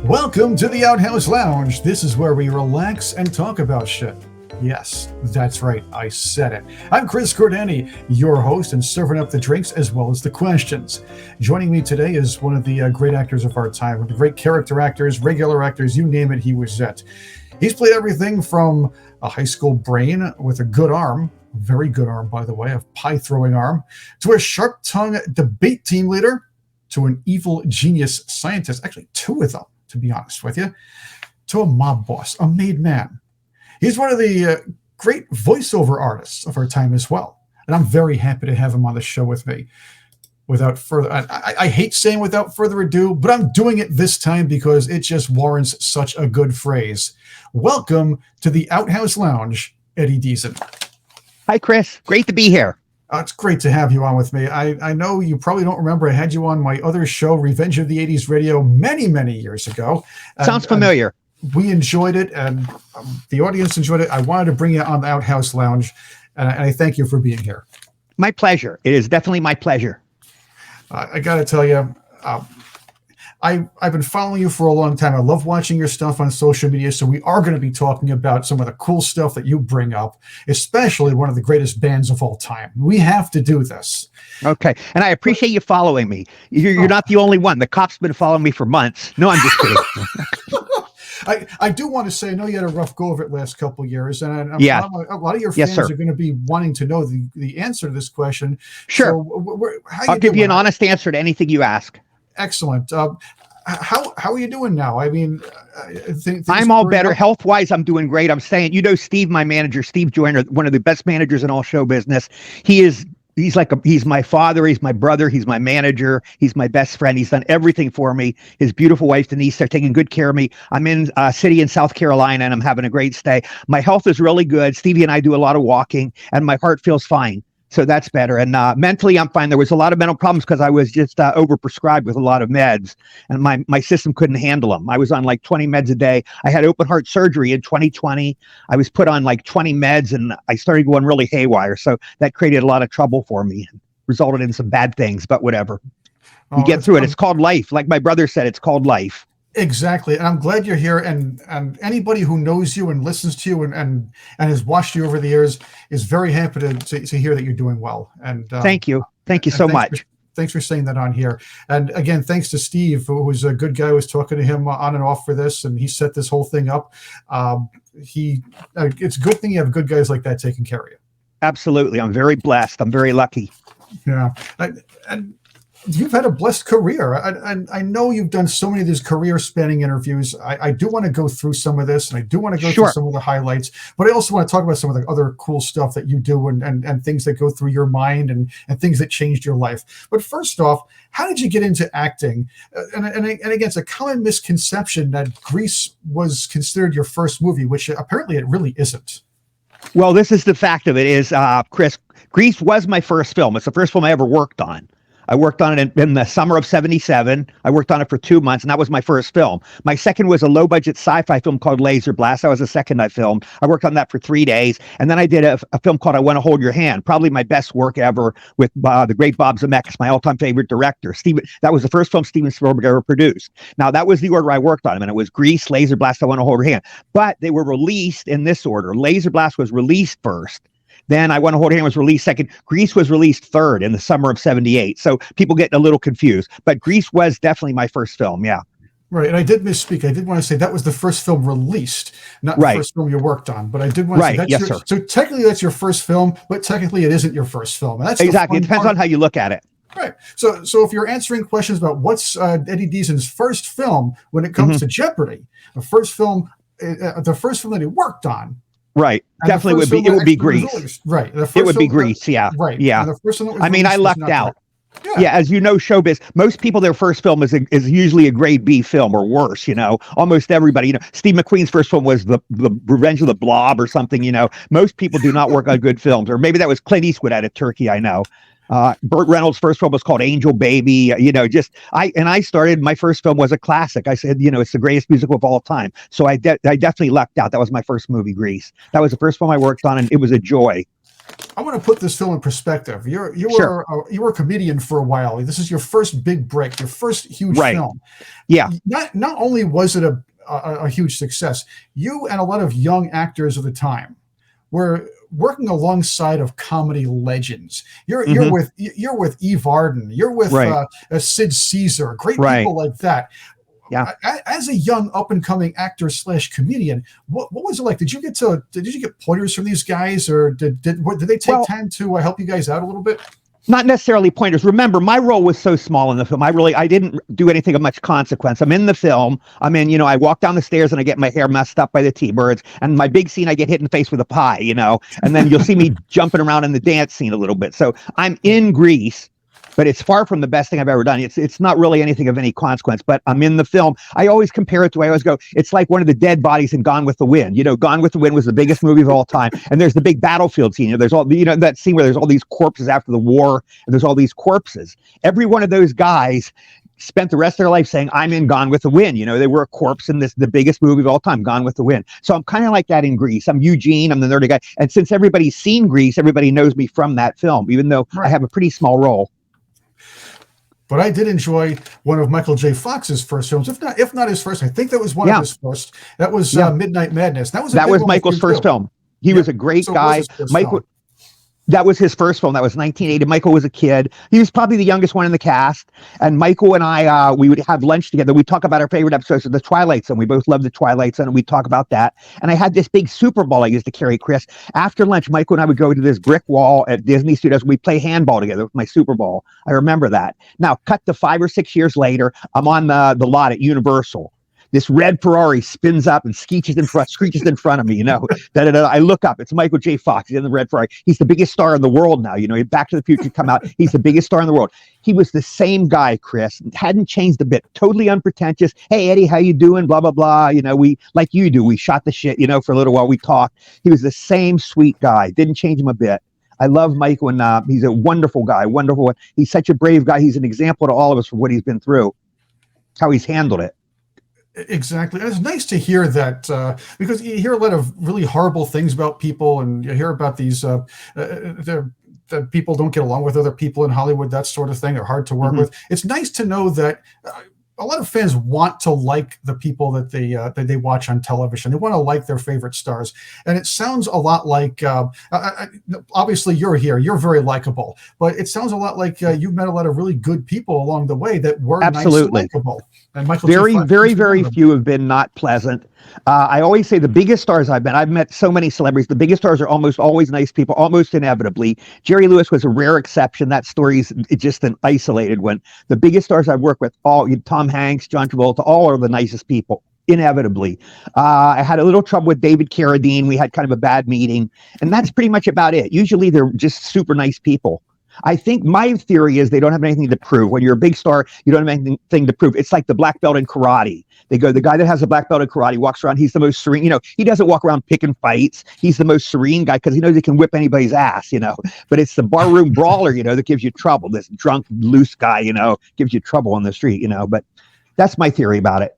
Welcome to the Outhouse Lounge. This is where we relax and talk about shit. Yes, that's right, I said it. I'm Chris Cordani, your host, and serving up the drinks as well as the questions. Joining me today is one of the great actors of our time, one of the great character actors, regular actors, you name it, he was it. He's played everything from a high school brain with a good arm, very good arm, by the way, a pie-throwing arm, to a sharp-tongued debate team leader, to an evil genius scientist, actually two of them, to be honest with you, to a mob boss, a made man. He's one of the great voiceover artists of our time as well. And I'm very happy to have him on the show with me. Without further, I hate saying without further ado, but I'm doing it this time because it just warrants such a good phrase. Welcome to the Outhouse Lounge, Eddie Deezen. Hi, Chris. Great to be here. It's great to have you on with me. I know you probably don't remember, I had you on my other show, Revenge of the 80s Radio, many, many years ago. Sounds familiar. We enjoyed it, and the audience enjoyed it. I wanted to bring you on the Outhouse Lounge, and I thank you for being here. My pleasure. It is definitely my pleasure. I got to tell you, I've been following you for a long time. I love watching your stuff on social media, so we are going to be talking about some of the cool stuff that you bring up, especially one of the greatest bands of all time. We have to do this. Okay, and I appreciate you following me. You're not the only one. The cop's been following me for months. No, I'm just kidding. I do want to say, I know you had a rough go of it last couple of years, and yeah. a lot of your fans are going to be wanting to know the answer to this question. Sure. So, I'll give you an honest answer to anything you ask. Excellent. How are you doing now? I mean, I'm all better. Health-wise, I'm doing great. I'm staying. You know, Steve, my manager, Steve Joyner, one of the best managers in all show business. He's my father. He's my brother. He's my manager. He's my best friend. He's done everything for me. His beautiful wife, Denise, they're taking good care of me. I'm in a city in South Carolina, and I'm having a great stay. My health is really good. Stevie and I do a lot of walking, and my heart feels fine. So that's better. And mentally, I'm fine. There was a lot of mental problems because I was just overprescribed with a lot of meds, and my system couldn't handle them. I was on like 20 meds a day. I had open heart surgery in 2020. I was put on like 20 meds, and I started going really haywire. So that created a lot of trouble for me and resulted in some bad things, but whatever. You get through it. It's called life. Like my brother said, it's called life. Exactly. And I'm glad you're here. And anybody who knows you and listens to you and has watched you over the years is very happy to hear that you're doing well. And thank you. Thank you so much. Thanks for saying that on here. And again, thanks to Steve, who was a good guy. I was talking to him on and off for this, and he set this whole thing up. It's a good thing you have good guys like that taking care of you. Absolutely. I'm very blessed. I'm very lucky. Yeah. And you've had a blessed career. I know you've done so many of these career-spanning interviews. I do want to go through some of this, and I do want to go through some of the highlights, but I also want to talk about some of the other cool stuff that you do and things that go through your mind and things that changed your life. But first off, how did you get into acting? And again, it's a common misconception that Grease was considered your first movie, which apparently it really isn't. Well, this is the fact of it is, Chris, Grease was my first film. It's the first film I ever worked on. I worked on it in the summer of 1977. I worked on it for 2 months, and that was my first film. My second was a low-budget sci-fi film called Laser Blast. That was the second I filmed. I worked on that for 3 days, and then I did a film called I Want to Hold Your Hand, probably my best work ever with the great Bob Zemeckis, my all-time favorite director. That was the first film Steven Spielberg ever produced. Now, that was the order I worked on them, and it was Grease, Laser Blast, I Want to Hold Your Hand. But they were released in this order. Laser Blast was released first. Then I Want to Hold Your Hand was released second. Grease was released third in the summer of 1978. So people get a little confused. But Grease was definitely my first film, yeah. Right, and I did misspeak. I did want to say that was the first film released, not the first film you worked on. But I did want to say that's sir. So technically that's your first film, but technically it isn't your first film. And that's exactly. It depends on how you look at it. Right. So if you're answering questions about what's Eddie Deezen's first film when it comes to Jeopardy, the first film that he worked on. Right. Definitely it would be Grease. Right. It would be Grease. Yeah. Right. Yeah. I mean, I lucked out. Yeah, as you know, showbiz, most people, their first film is usually a grade B film or worse, you know. Almost everybody, you know, Steve McQueen's first film was the Revenge of the Blob or something, you know. Most people do not work on good films. Or maybe that was Clint Eastwood out of Turkey, I know. Burt Reynolds' first film was called Angel Baby. You know, I started, my first film was a classic. I said, you know, it's the greatest musical of all time. So I definitely lucked out. That was my first movie, Grease. That was the first film I worked on, and it was a joy. I want to put this film in perspective. You Sure. were a comedian for a while. This is your first big break, your first huge Right. film. Yeah. Not only was it a huge success, you and a lot of young actors of the time were working alongside of comedy legends. You're with Eve Arden. You're with Right. Sid Caesar. Great Right. people like that. Yeah. As a young up and coming actor / comedian, what was it like? Did you get pointers from these guys, or did they take time to help you guys out a little bit? Not necessarily pointers. Remember, my role was so small in the film. I didn't do anything of much consequence. I'm in the film. I walk down the stairs and I get my hair messed up by the T-birds. And my big scene, I get hit in the face with a pie, and then you'll see me jumping around in the dance scene a little bit. So I'm in Greece, but it's far from the best thing I've ever done. It's not really anything of any consequence, but I'm in the film. I always compare it to, I always go, it's like one of the dead bodies in Gone with the Wind. Gone with the Wind was the biggest movie of all time. And there's the big battlefield scene. There's all, that scene where there's all these corpses after the war, and there's all these corpses. Every one of those guys spent the rest of their life saying, I'm in Gone with the Wind. They were a corpse in the biggest movie of all time, Gone with the Wind. So I'm kind of like that in Greece. I'm Eugene, I'm the nerdy guy. And since everybody's seen Greece, everybody knows me from that film, even though I have a pretty small role. But I did enjoy one of Michael J. Fox's first films, if not his first. I think that was one of his first. That was Midnight Madness. That was Michael's first film. He was a great guy. Michael. That was his first film. That was 1980. Michael was a kid. He was probably the youngest one in the cast. And Michael and I, we would have lunch together. We'd talk about our favorite episodes of The Twilight Zone. We both loved The Twilight Zone, and we'd talk about that. And I had this big Super Bowl I used to carry, Chris. After lunch, Michael and I would go to this brick wall at Disney Studios. We'd play handball together with my Super Bowl. I remember that. Now, cut to 5 or 6 years later, I'm on the lot at Universal. This red Ferrari spins up and screeches in front of me, I look up. It's Michael J. Fox. He's in the red Ferrari. He's the biggest star in the world now. Back to the Future come out. He's the biggest star in the world. He was the same guy, Chris. Hadn't changed a bit. Totally unpretentious. Hey, Eddie, how you doing? Blah, blah, blah. We, like you do, we shot the shit, for a little while. We talked. He was the same sweet guy. Didn't change him a bit. I love Michael, and he's a wonderful guy. Wonderful. He's such a brave guy. He's an example to all of us for what he's been through, how he's handled it. Exactly. It's nice to hear that, because you hear a lot of really horrible things about people, and you hear about these that people don't get along with other people in Hollywood, that sort of thing. They're hard to work with. It's nice to know that a lot of fans want to like the people that they watch on television. They want to like their favorite stars, and it sounds a lot like. Obviously, you're here. You're very likable, but it sounds a lot like you've met a lot of really good people along the way that were absolutely nice and likable. And Michael, very few have been not pleasant. I always say the biggest stars I've met so many celebrities. The biggest stars are almost always nice people, almost inevitably. Jerry Lewis was a rare exception. That story's just an isolated one. The biggest stars I've worked with, Tom Hanks, John Travolta, all are the nicest people, inevitably. I had a little trouble with David Carradine. We had kind of a bad meeting, and that's pretty much about it. Usually they're just super nice people. I think my theory is they don't have anything to prove. When you're a big star, you don't have anything to prove. It's like the black belt in karate. They go, the guy that has a black belt in karate walks around, he's the most serene, he doesn't walk around picking fights. He's the most serene guy because he knows he can whip anybody's ass, but it's the barroom brawler, that gives you trouble. This drunk, loose guy, gives you trouble on the street, but that's my theory about it.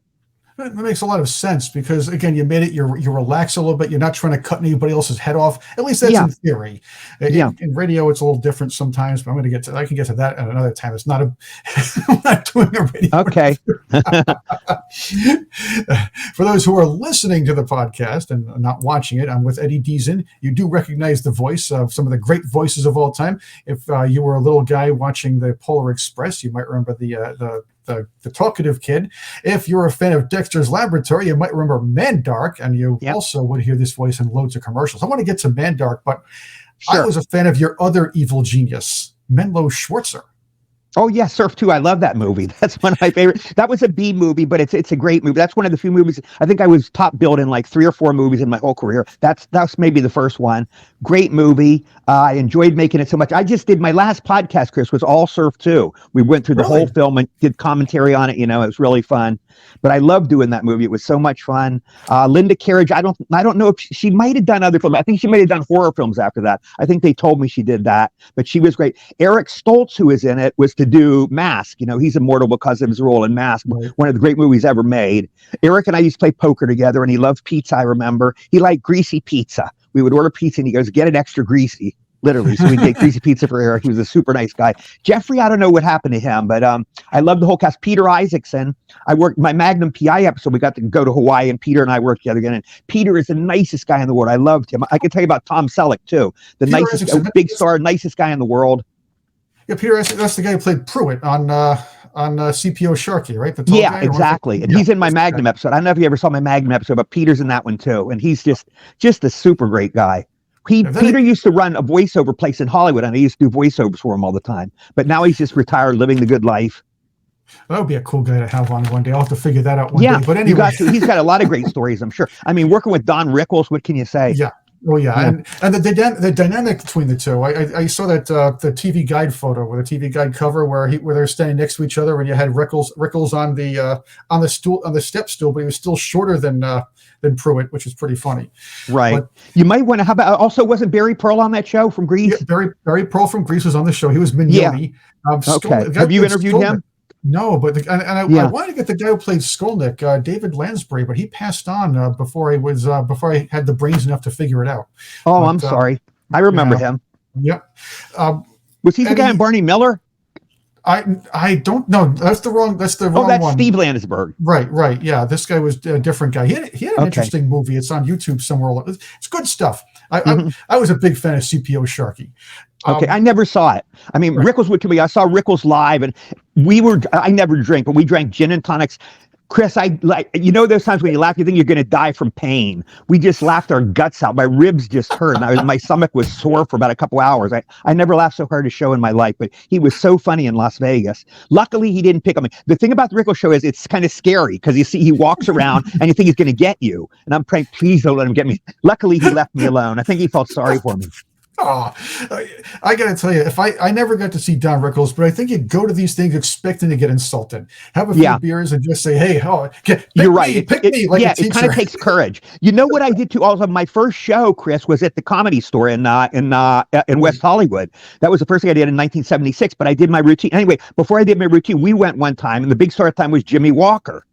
That makes a lot of sense because, again, you made it, you relax a little bit. You're not trying to cut anybody else's head off. At least that's in theory. In radio, it's a little different sometimes, but I can get to that at another time. It's not I'm not doing a radio. Okay. For those who are listening to the podcast and not watching it, I'm with Eddie Deezen. You do recognize the voice of some of the great voices of all time. If you were a little guy watching the Polar Express, you might remember the talkative kid. If you're a fan of Dexter's Laboratory, you might remember Mandark, and you also would hear this voice in loads of commercials. I want to get to Mandark, but sure. I was a fan of your other evil genius, Menlo Schwartzer. Oh yeah, Surf 2. I love that movie. That's one of my favorite. That was a B movie, but it's a great movie. That's one of the few movies. I think I was top billed in like 3 or 4 movies in my whole career. That's maybe the first one. Great movie. I enjoyed making it so much. I just did my last podcast, Chris, was all Surf 2. We went through the whole film and did commentary on it. It was really fun. But I loved doing that movie. It was so much fun. Linda Carriage, I don't know if she might have done other films. I think she might have done horror films after that. I think they told me she did that, but she was great. Eric Stoltz, who is in it, was to do Mask. He's immortal because of his role in Mask, one of the great movies ever made. Eric and I used to play poker together, and he loved pizza, I remember. He liked greasy pizza. We would order pizza, and he goes, get it extra greasy. literally. So we get greasy pizza for Eric. He was a super nice guy. Jeffrey, I don't know what happened to him, but I love the whole cast. Peter Isaacson, I worked my Magnum PI episode. We got to go to Hawaii, and Peter and I worked together again. And Peter is the nicest guy in the world. I loved him. I can tell you about Tom Selleck too, the Peter nicest, Isaacson, big star, nicest guy in the world. Yeah, Peter Isaacson, that's the guy who played Pruitt on CPO Sharky, right? The tall Yeah, guy, exactly. And he's in my Magnum episode. I don't know if you ever saw my Magnum episode, but Peter's in that one too. And he's just a super great guy. Peter used to run a voiceover place in Hollywood, and I used to do voiceovers for him all the time. But now he's just retired, living the good life. That would be a cool guy to have on one day. I'll have to figure that out one day. But anyway, he's got a lot of great stories, I'm sure. I mean, working with Don Rickles, what can you say? Yeah. Oh yeah, and the dynamic between the two. I saw that the TV guide photo with the TV guide cover where they're standing next to each other, and you had Rickles on the stool, on the step stool, but he was still shorter than Pruitt, which is pretty funny. Right. But, you might want to. How about also wasn't Barry Pearl on that show from Grease? Yeah, Barry Pearl from Grease was on the show. He was Mignoni. Yeah. Okay. Have you interviewed him? No, but I wanted to get the guy who played Skolnick, David Lansbury, but he passed on before I had the brains enough to figure it out. Oh, I'm sorry. I remember him. Yep. Was he the guy in Barney Miller? I don't know. That's the wrong one. Oh, that's Steve Landesberg. Right. Yeah, this guy was a different guy. He had an interesting movie. It's on YouTube somewhere. It's good stuff. I was a big fan of CPO Sharky. Okay, I never saw it. I mean, right. Rickles would come. I saw Rickles live, and I never drink, but we drank gin and tonics. Chris, those times when you laugh, you think you're going to die from pain. We just laughed our guts out. My ribs just hurt. And my stomach was sore for about a couple hours. I never laughed so hard a show in my life, but he was so funny in Las Vegas. Luckily, he didn't pick on me. The thing about the Rickles show is it's kind of scary because you see he walks around and you think he's going to get you. And I'm praying, please don't let him get me. Luckily, he left me alone. I think he felt sorry for me. Oh, I got to tell you, if I never got to see Don Rickles, but I think you go to these things expecting to get insulted. Have a few beers and just say, "Hey, you're right. Pick me like a teacher." It kind of takes courage. You know what I did too? Also, my first show, Chris, was at the Comedy Store in West Hollywood. That was the first thing I did in 1976. But I did my routine anyway. Before I did my routine, we went one time, and the big star at the time was Jimmy Walker.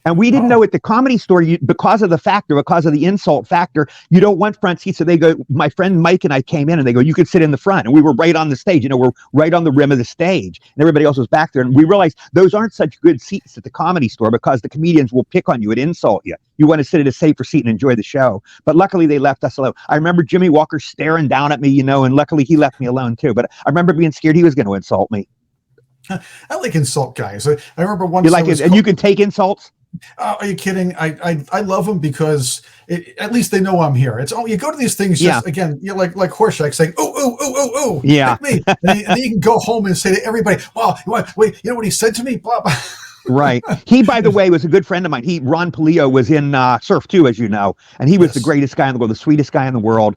And we didn't know at the Comedy Store, because of the insult factor, you don't want front seats. So they go, my friend Mike and I came in and they go, you could sit in the front. And we were right on the stage. We're right on the rim of the stage. And everybody else was back there. And we realized those aren't such good seats at the Comedy Store because the comedians will pick on you and insult you. You want to sit at a safer seat and enjoy the show. But luckily, they left us alone. I remember Jimmy Walker staring down at me, and luckily he left me alone too. But I remember being scared he was going to insult me. I like insult guys. I remember once. You like it, and you can take insults? Are you kidding? I love them because at least they know I'm here. It's you go to these things just again, you're like Horshack saying, ooh, yeah, me. And then you can go home and say to everybody, "Wow, wait, you know what he said to me?" Blah blah. Right. He, by the way, was a good friend of mine. Ron Palillo was in Surf 2, as you know, and he was the greatest guy in the world, the sweetest guy in the world.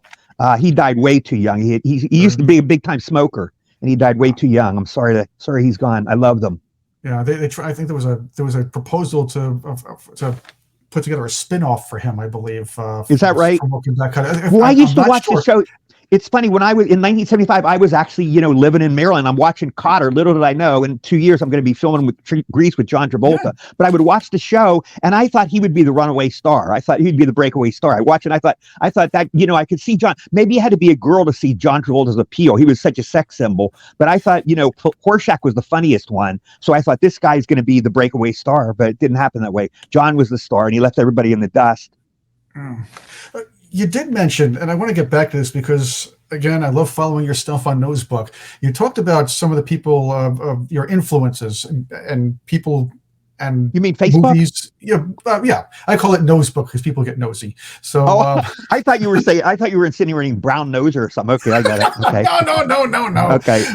He died way too young. He used to be a big time smoker, and he died way too young. I'm sorry he's gone. I loved him. Yeah, they try. I think there was a proposal to put together a spin-off for him, I believe. Is that right? Well, I used to watch the show. It's funny, when I was in 1975, I was actually, living in Maryland. I'm watching Cotter. Little did I know, in 2 years, I'm going to be filming with Grease with John Travolta. Yeah. But I would watch the show, and I thought he would be the runaway star. I thought he'd be the breakaway star. I watched it, and I thought that, I could see John. Maybe you had to be a girl to see John Travolta's appeal. He was such a sex symbol. But I thought, Horshack was the funniest one. So I thought this guy's going to be the breakaway star, but it didn't happen that way. John was the star, and he left everybody in the dust. You did mention, and I want to get back to this because, again, I love following your stuff on Nosebook. You talked about some of the people of your influences and people and you mean Facebook? Movies. Yeah. I call it Nosebook because people get nosy. So I thought you were insinuating brown noser or something. Okay, I get it. Okay. No. Okay.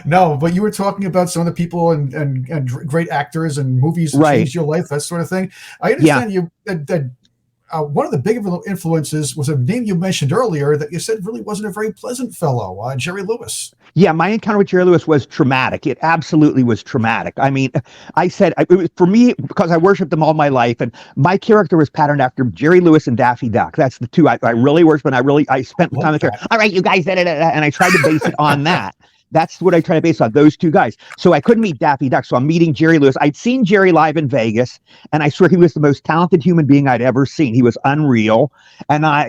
No, but you were talking about some of the people and great actors and movies that changed your life, that sort of thing. I understand you that one of the big influences was a name you mentioned earlier that you said really wasn't a very pleasant fellow, Jerry Lewis. Yeah, my encounter with Jerry Lewis was traumatic. It absolutely was traumatic. I mean, I said, it was for me, because I worshiped them all my life, and my character was patterned after Jerry Lewis and Daffy Duck. That's the two I really worship, and I spent time with her. All right, you guys, and I tried to base it on that. That's what I try to base on, those two guys. So I couldn't meet Daffy Duck. So I'm meeting Jerry Lewis. I'd seen Jerry live in Vegas, and I swear he was the most talented human being I'd ever seen. He was unreal. And I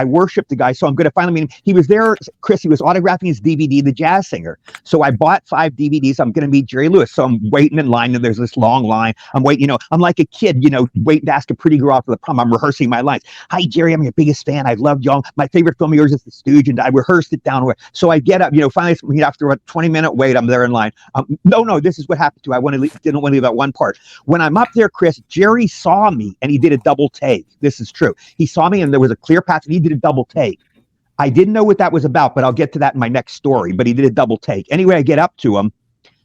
worshiped the guy. So I'm going to finally meet him. He was there, Chris, he was autographing his DVD, The Jazz Singer. So I bought 5 DVDs. I'm going to meet Jerry Lewis. So I'm waiting in line, and there's this long line. I'm waiting, I'm like a kid, waiting to ask a pretty girl out for the prom. I'm rehearsing my lines. Hi, Jerry, I'm your biggest fan. I love y'all. My favorite film of yours is The Stooge, and I rehearsed it down. So I get up, finally, after a 20-minute wait, I'm there in line. No, this is what happened to. Didn't want to leave out one part. When I'm up there, Chris, Jerry saw me, and he did a double take. This is true. He saw me, and there was a clear path, and he did a double take. I didn't know what that was about, but I'll get to that in my next story. But he did a double take. Anyway, I get up to him.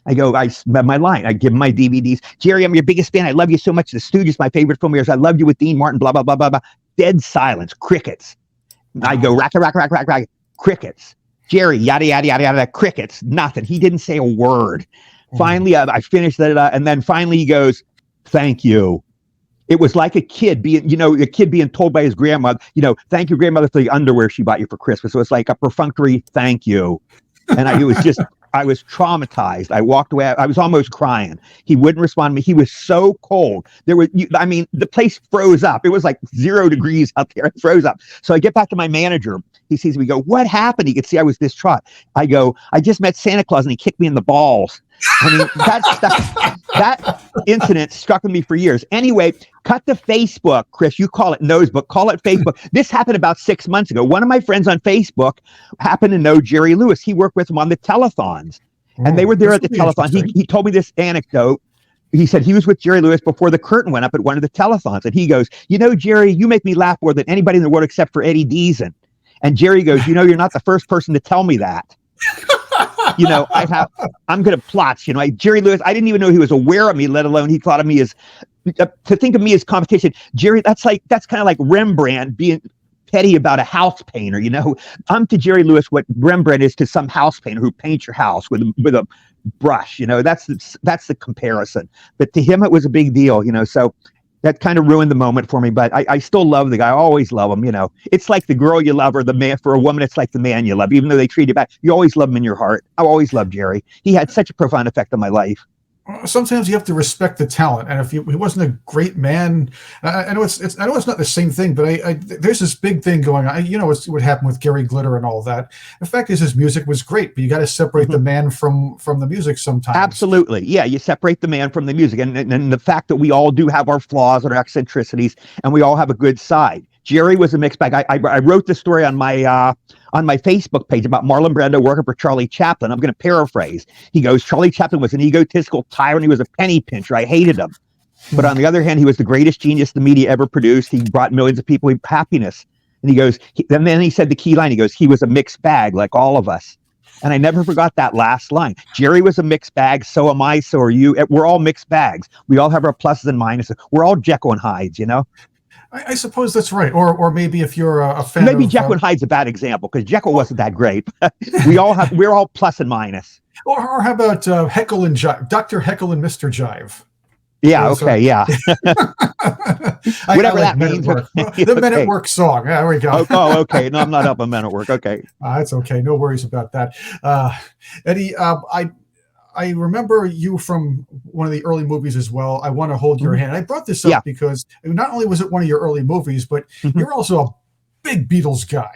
I go, my line. I give him my DVDs. Jerry, I'm your biggest fan. I love you so much. The Stooge is my favorite film of yours. I loved you with Dean Martin, blah, blah, blah, blah, blah. Dead silence. Crickets. I go, rack, crickets. Jerry, yada, yada, yada, yada, crickets. Nothing. He didn't say a word. Finally, I finished that, and then finally he goes, thank you. It was like a kid being told by his grandmother, thank your grandmother for the underwear she bought you for Christmas. So it's like a perfunctory thank you. And I was traumatized. I walked away. I was almost crying. He wouldn't respond to me. He was so cold. The place froze up. It was like 0 degrees out there. It froze up. So I get back to my manager. He sees me go, what happened? He could see I was distraught. I go, I just met Santa Claus and he kicked me in the balls. I mean, that incident stuck with me for years. Anyway, cut to Facebook, Chris. You call it Nosebook. Call it Facebook. This happened about 6 months ago. One of my friends on Facebook happened to know Jerry Lewis. He worked with him on the telethons, and they were there at the telethon. He told me this anecdote. He said he was with Jerry Lewis before the curtain went up at one of the telethons, and he goes, Jerry, you make me laugh more than anybody in the world except for Eddie Deezen. And Jerry goes, you're not the first person to tell me that. I'm good at plots. Jerry Lewis, I didn't even know he was aware of me, let alone he thought of me as, to think of me as competition. Jerry, that's kind of like Rembrandt being petty about a house painter. I'm to Jerry Lewis what Rembrandt is to some house painter who paints your house with a brush. That's the comparison. But to him, it was a big deal. So that kind of ruined the moment for me, but I still love the guy. I always love him. It's like the girl you love, or the man. For a woman, it's like the man you love. Even though they treat you bad, you always love him in your heart. I always loved Jerry. He had such a profound effect on my life. Sometimes you have to respect the talent, and if he wasn't a great man, I know it's not the same thing, but there's this big thing going on. It's what happened with Gary Glitter and all that. The fact is, his music was great, but you got to separate the man from the music sometimes. Absolutely, yeah, you separate the man from the music, and the fact that we all do have our flaws and our eccentricities, and we all have a good side. Jerry was a mixed bag. I wrote the story on my Facebook page about Marlon Brando working for Charlie Chaplin. I'm going to paraphrase. He goes, Charlie Chaplin was an egotistical tyrant. He was a penny pincher. I hated him. But on the other hand, he was the greatest genius the media ever produced. He brought millions of people happiness. And he goes, and then he said the key line. He goes, he was a mixed bag like all of us. And I never forgot that last line. Jerry was a mixed bag. So am I. So are you. We're all mixed bags. We all have our pluses and minuses. We're all Jekyll and Hydes, I suppose that's right. Or maybe if you're a fan, maybe Jekyll and Hyde's a bad example because Jekyll wasn't that great. We're all plus and minus. Or how about Heckle and Jive, Dr. Heckle and Mr. Jive? Yeah. Okay. Yeah. Whatever that means. The Men at Work song. There we go. Oh, okay. No, I'm not up on Men at Work. Okay. That's okay. No worries about that. Eddie, I remember you from one of the early movies as well. I Want to Hold Your Hand. I brought this up because not only was it one of your early movies, but you're also a big Beatles guy.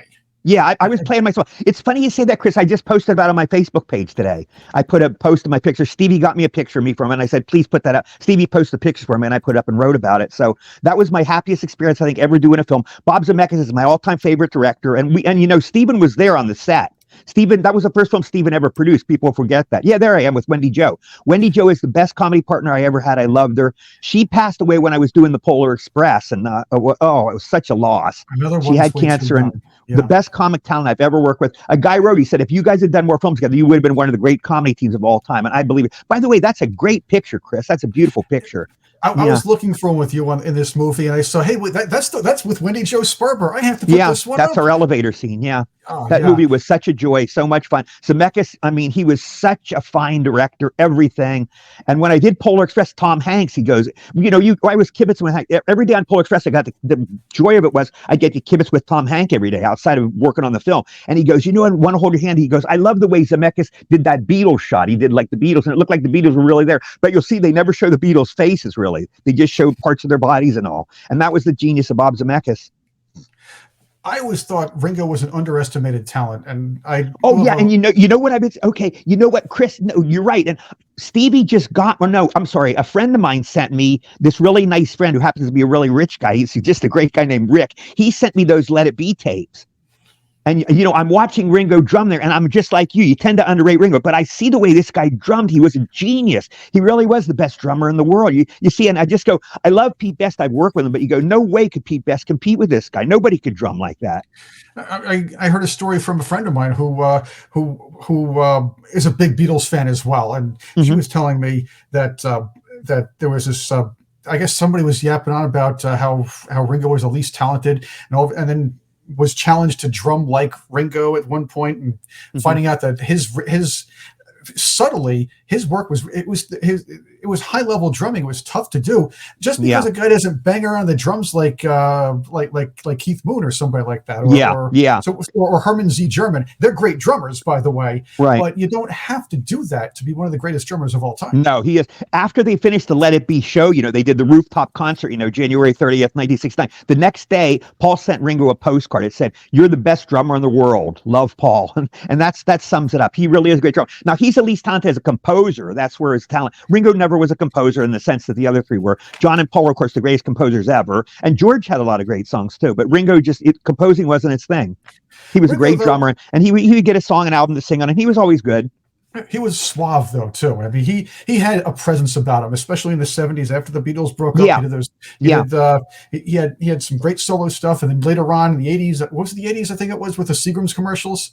Yeah, I was playing myself. It's funny you say that, Chris. I just posted about it on my Facebook page today. I put a post of my picture. Stevie got me a picture of me from it, and I said, please put that up. Stevie posted the picture for me, and I put up and wrote about it. So that was my happiest experience, I think, ever doing a film. Bob Zemeckis is my all-time favorite director, and Steven was there on the set. Steven, that was the first film Steven ever produced. People forget that. Yeah, there I am with Wendy Jo. Wendy Jo is the best comedy partner I ever had. I loved her. She passed away when I was doing the Polar Express, and it was such a loss. She had cancer, and the best comic talent I've ever worked with. A guy wrote, he said, if you guys had done more films together, you would have been one of the great comedy teams of all time. And I believe it. By the way, that's a great picture, Chris. That's a beautiful picture. I was looking for one with you in this movie, and I saw, hey, wait, that's with Wendy Jo Sperber. I have to put this one that's up. our elevator scene. Yeah. Oh, That movie was such a joy, so much fun. Zemeckis, I mean, he was such a fine director, everything. And when I did Polar Express, Tom Hanks, he goes, I was kibitzing with Hank. Every day on Polar Express, I got the joy of it was I get to kibitz with Tom Hanks every day outside of working on the film. And he goes, I want to hold your hand. He goes, I love the way Zemeckis did that Beatles shot. He did like the Beatles, and it looked like the Beatles were really there. But you'll see, they never show the Beatles' faces, really. They just show parts of their bodies and all. And that was the genius of Bob Zemeckis. I always thought Ringo was an underestimated talent, and and you know what I've been okay. You know what, Chris? No, you're right. And Stevie just got. Well, no, I'm sorry. A friend of mine sent me this really nice friend who happens to be a really rich guy. He's just a great guy named Rick. He sent me those Let It Be tapes. And, I'm watching Ringo drum there, and I'm just like you. You tend to underrate Ringo, but I see the way this guy drummed. He was a genius. He really was the best drummer in the world. You see, and I just go, I love Pete Best. I've worked with him, but you go, no way could Pete Best compete with this guy. Nobody could drum like that. I heard a story from a friend of mine who is a big Beatles fan as well, and she was telling me that there was this. I guess somebody was yapping on about how Ringo was the least talented, and then was challenged to drum like Ringo at one point, and finding out that his work was high level drumming. It was tough to do just because a guy doesn't bang around the drums like Keith Moon or somebody like that. Or Herman Z. German. They're great drummers, by the way. Right. But you don't have to do that to be one of the greatest drummers of all time. No, he is. After they finished the Let It Be show, they did the rooftop concert, January 30th, 1969. The next day, Paul sent Ringo a postcard. It said, "You're the best drummer in the world. Love, Paul." And that sums it up. He really is a great drummer. Now, he's at least talented as a composer. That's where his talent. Ringo never was a composer in the sense that the other three were. John and Paul were, of course, the greatest composers ever. And George had a lot of great songs, too. But Ringo composing wasn't his thing. He was a great drummer, and he would get a song, an album to sing on, and he was always good. He was suave, though, too. I mean, he had a presence about him, especially in the 70s after the Beatles broke up. He had some great solo stuff, and then later on in the 80s, what was it, the 80s, I think it was, with the Seagram's commercials?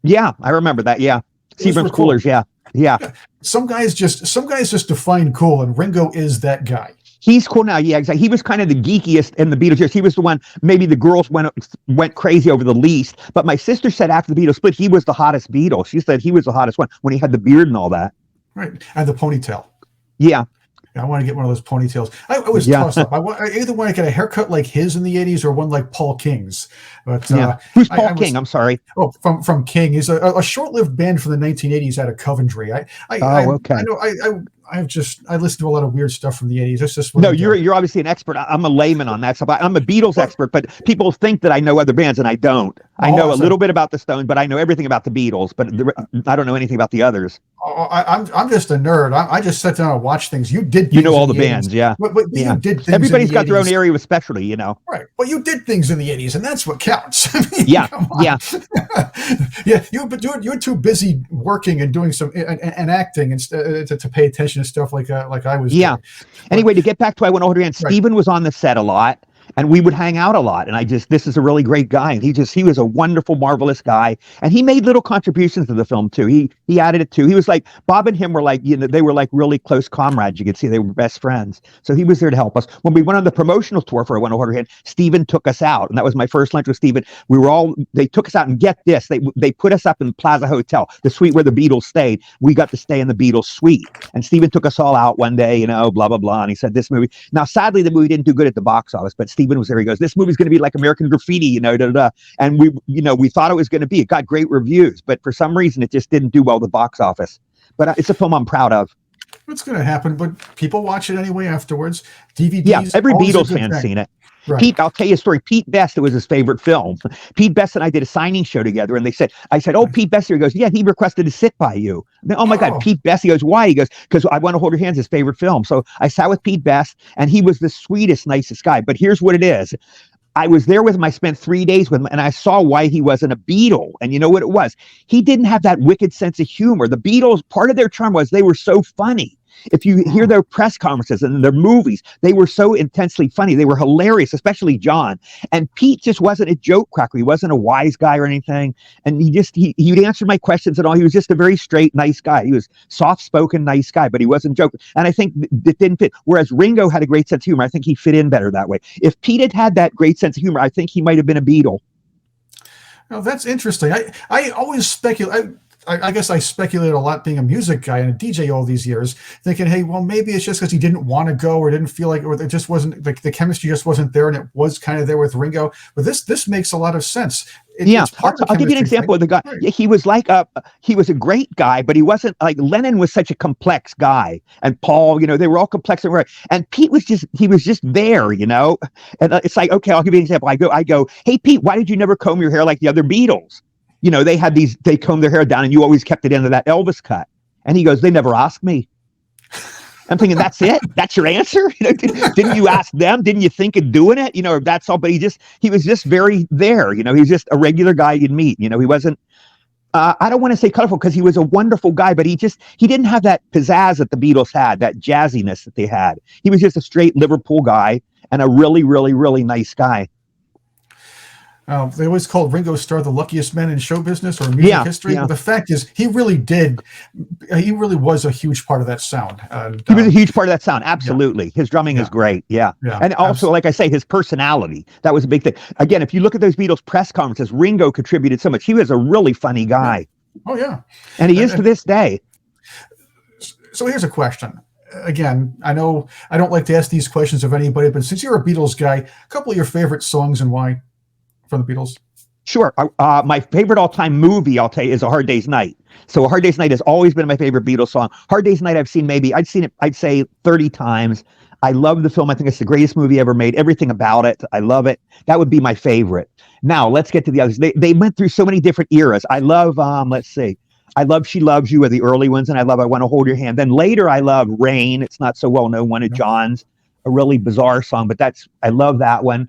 Yeah, I remember that, yeah. Seagram's coolers, cool. Yeah. Some guys just define cool, and Ringo is that guy. He's cool now, yeah, exactly. He was kind of the geekiest in the Beatles years. He was the one, maybe the girls went crazy over the least. But my sister said after the Beatles split, he was the hottest Beatle. She said he was the hottest one when he had the beard and all that. Right, and the ponytail. Yeah. I want to get one of those ponytails. I was tossed up. I either want to get a haircut like his in the 80s or one like Paul King's. But who's Paul King? I'm sorry. Oh, from King. He's a short-lived band from the 1980s out of Coventry. Okay. I listen to a lot of weird stuff from the 80s. That's just you're obviously an expert. I'm a layman on that stuff. I'm a Beatles expert, but people think that I know other bands, and I don't. I know a little bit about the Stones, but I know everything about the Beatles, but I don't know anything about the others. I'm just a nerd. I just sat down and watched things. You did. You know all the bands, yeah. But you did things. Everybody's got their own area of specialty, Right. Well, you did things in the 80s, and that's what counts. I mean, yeah. You're too busy working and doing some and acting and to pay attention to stuff like I was. Yeah. Doing. Anyway, to get back to why I want to hold your hand, Stephen was on the set a lot. And we would hang out a lot. And this is a really great guy. And he was a wonderful, marvelous guy. And he made little contributions to the film too. He added it too. He was like, Bob and him were like, they were like really close comrades. You could see they were best friends. So he was there to help us. When we went on the promotional tour for I Want to Hold Your Hand, Stephen took us out. And that was my first lunch with Stephen. They took us out, and get this, they put us up in the Plaza Hotel, the suite where the Beatles stayed. We got to stay in the Beatles suite. And Stephen took us all out one day, blah, blah, blah. And he said, this movie. Now, sadly, the movie didn't do good at the box office, but Stephen was there. He goes, this movie's going to be like American Graffiti, And we thought it was going to be. It got great reviews, but for some reason, it just didn't do well at the box office. But it's a film I'm proud of. It's going to happen, but people watch it anyway afterwards. DVDs. Yeah, every Beatles fan's seen it. Right. Pete, I'll tell you a story. Pete Best, it was his favorite film. Pete Best and I did a signing show together, and I said, oh, Pete Best here. He goes, yeah, he requested to sit by you. Oh my God, Pete Best. He goes, why? He goes, because I Want to Hold Your Hand's his favorite film. So I sat with Pete Best, and he was the sweetest, nicest guy. But here's what it is. I was there with him. I spent 3 days with him, and I saw why he wasn't a Beatle. And you know what it was? He didn't have that wicked sense of humor. The Beatles, part of their charm was they were so funny. if you hear their press conferences and their movies, they were so intensely funny. They were hilarious, especially John. And Pete just wasn't a joke cracker. He wasn't a wise guy or anything. And he'd answer my questions and all. He was just a very straight, nice guy. He was soft-spoken, nice guy, but he wasn't joking. And I think it didn't fit. Whereas Ringo had a great sense of humor. I think he fit in better that way. If Pete had that great sense of humor, I think he might have been a Beatle. Oh, that's interesting. I always speculate. I guess I speculated a lot being a music guy and a DJ all these years, thinking, hey, well, maybe it's just because he didn't want to go or didn't feel like it, or it just wasn't, the chemistry just wasn't there, and it was kind of there with Ringo. But this makes a lot of sense. I'll give you an example of the guy. Right. He was he was a great guy, but he wasn't like Lennon was such a complex guy, and Paul, they were all complex and Pete was just there, and it's like, okay, I'll give you an example. I go, hey Pete, why did you never comb your hair like the other Beatles? They combed their hair down and you always kept it into that Elvis cut. And he goes, they never asked me. I'm thinking, that's it? That's your answer? Didn't you ask them? Didn't you think of doing it? That's all. But he was just very there. He was just a regular guy you'd meet. He wasn't, I don't want to say colorful because he was a wonderful guy, but he didn't have that pizzazz that the Beatles had, that jazziness that they had. He was just a straight Liverpool guy and a really, really, really nice guy. They always called Ringo Starr the luckiest man in show business or music history. Yeah. But the fact is, he really was a huge part of that sound. He was a huge part of that sound. Absolutely. His drumming is great. Yeah. And also, like I say, his personality, that was a big thing. Again, if you look at those Beatles press conferences, Ringo contributed so much. He was a really funny guy. Oh, yeah. And he is to this day. So here's a question. Again, I know I don't like to ask these questions of anybody, but since you're a Beatles guy, a couple of your favorite songs and why? From the Beatles? Sure. My favorite all-time movie, I'll tell you, is A Hard Day's Night. So A Hard Day's Night has always been my favorite Beatles song. Hard Day's Night I'd seen it, I'd say 30 times. I love the film. I think it's the greatest movie ever made. Everything about it. I love it. That would be my favorite. Now, let's get to the others. They went through so many different eras. I love, let's see. I love She Loves You are the early ones, and I love I Want to Hold Your Hand. Then later I love Rain. It's not so well known, one of John's, a really bizarre song, but I love that one.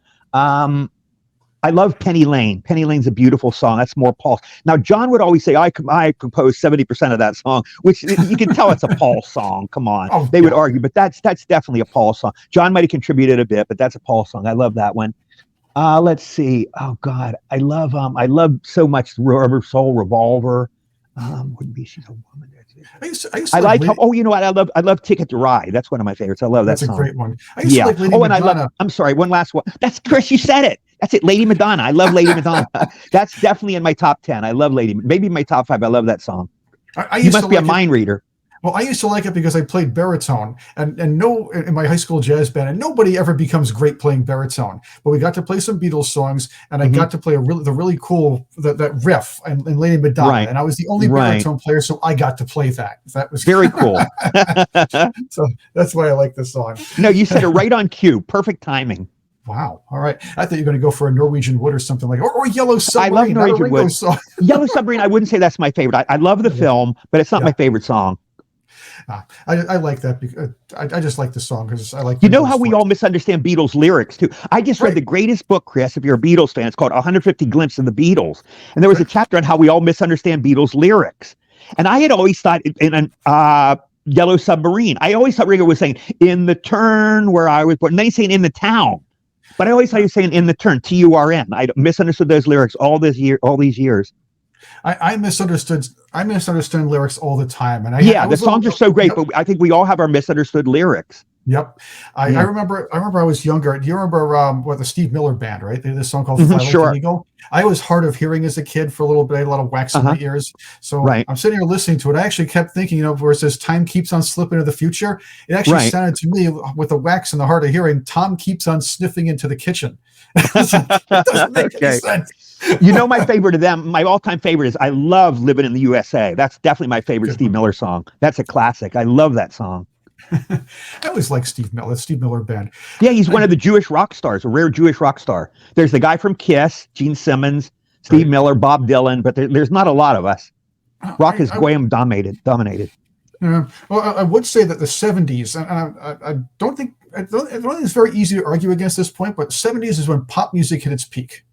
I love Penny Lane. Penny Lane's a beautiful song. That's more Paul. Now, John would always say, I composed 70% of that song, which you can tell it's a Paul song. Come on. They would argue, but that's definitely a Paul song. John might have contributed a bit, but that's a Paul song. I love that one. Let's see. Oh, God. I love so much Rubber Soul Revolver. Wouldn't be She's a Woman. I like. You know what? I love Ticket to Ride. That's one of my favorites. I love that song. That's a great one. I used to like Lady Madonna. I'm sorry. One last one. That's Chris. You said it. That's it. Lady Madonna. I love Lady Madonna. That's definitely in my top 10. I love maybe my top 5. I love that song. You must be a mind reader. Well, I used to like it because I played baritone in my high school jazz band, and nobody ever becomes great playing baritone. But we got to play some Beatles songs, and I got to play the really cool that riff and Lady Madonna, and I was the only baritone player, so I got to play that. That was very cool. So that's why I like this song. No, you said it right on cue. Perfect timing. Wow. All right. I thought you were going to go for a Norwegian Wood or something like, or Yellow Submarine. I love Norwegian Wood. Yellow Submarine, I wouldn't say that's my favorite. I love the film, but it's not my favorite song. I like that because I just like the song because I like. You know how we all misunderstand Beatles lyrics too. I just read the greatest book, Chris. If you're a Beatles fan, it's called 150 Glimpses of the Beatles, and there was a chapter on how we all misunderstand Beatles lyrics. And I had always thought in Yellow Submarine, I always thought Ringo was saying "in the turn where I was born," and then he's saying "in the town." But I always thought he was saying "in the turn," Turn. I misunderstood those lyrics all these years. I misunderstood lyrics all the time, and the songs are so great, but I think we all have our misunderstood lyrics. Yep, I remember I was younger. Do you remember the Steve Miller Band? Right, they did this song called "Fly Like an Eagle." I was hard of hearing as a kid for a little bit. I had a lot of wax in my ears, so I'm sitting here listening to it. I actually kept thinking, where it says "Time keeps on slipping into the future." It actually sounded to me with the wax and the hard of hearing. Tom keeps on sniffing into the kitchen. It doesn't make any sense. My favorite of them, my all-time favorite is I love Living in the USA. That's definitely my favorite Steve Miller song. That's a classic. I love that song. I always like Steve Miller, the Steve Miller Band. Yeah, he's one of the Jewish rock stars, a rare Jewish rock star. There's the guy from Kiss, Gene Simmons, Steve Miller, Bob Dylan, but there's not a lot of us. Rock is Graham dominated. Well, I would say that the 70s, and I don't think it's very easy to argue against this point, but 70s is when pop music hit its peak.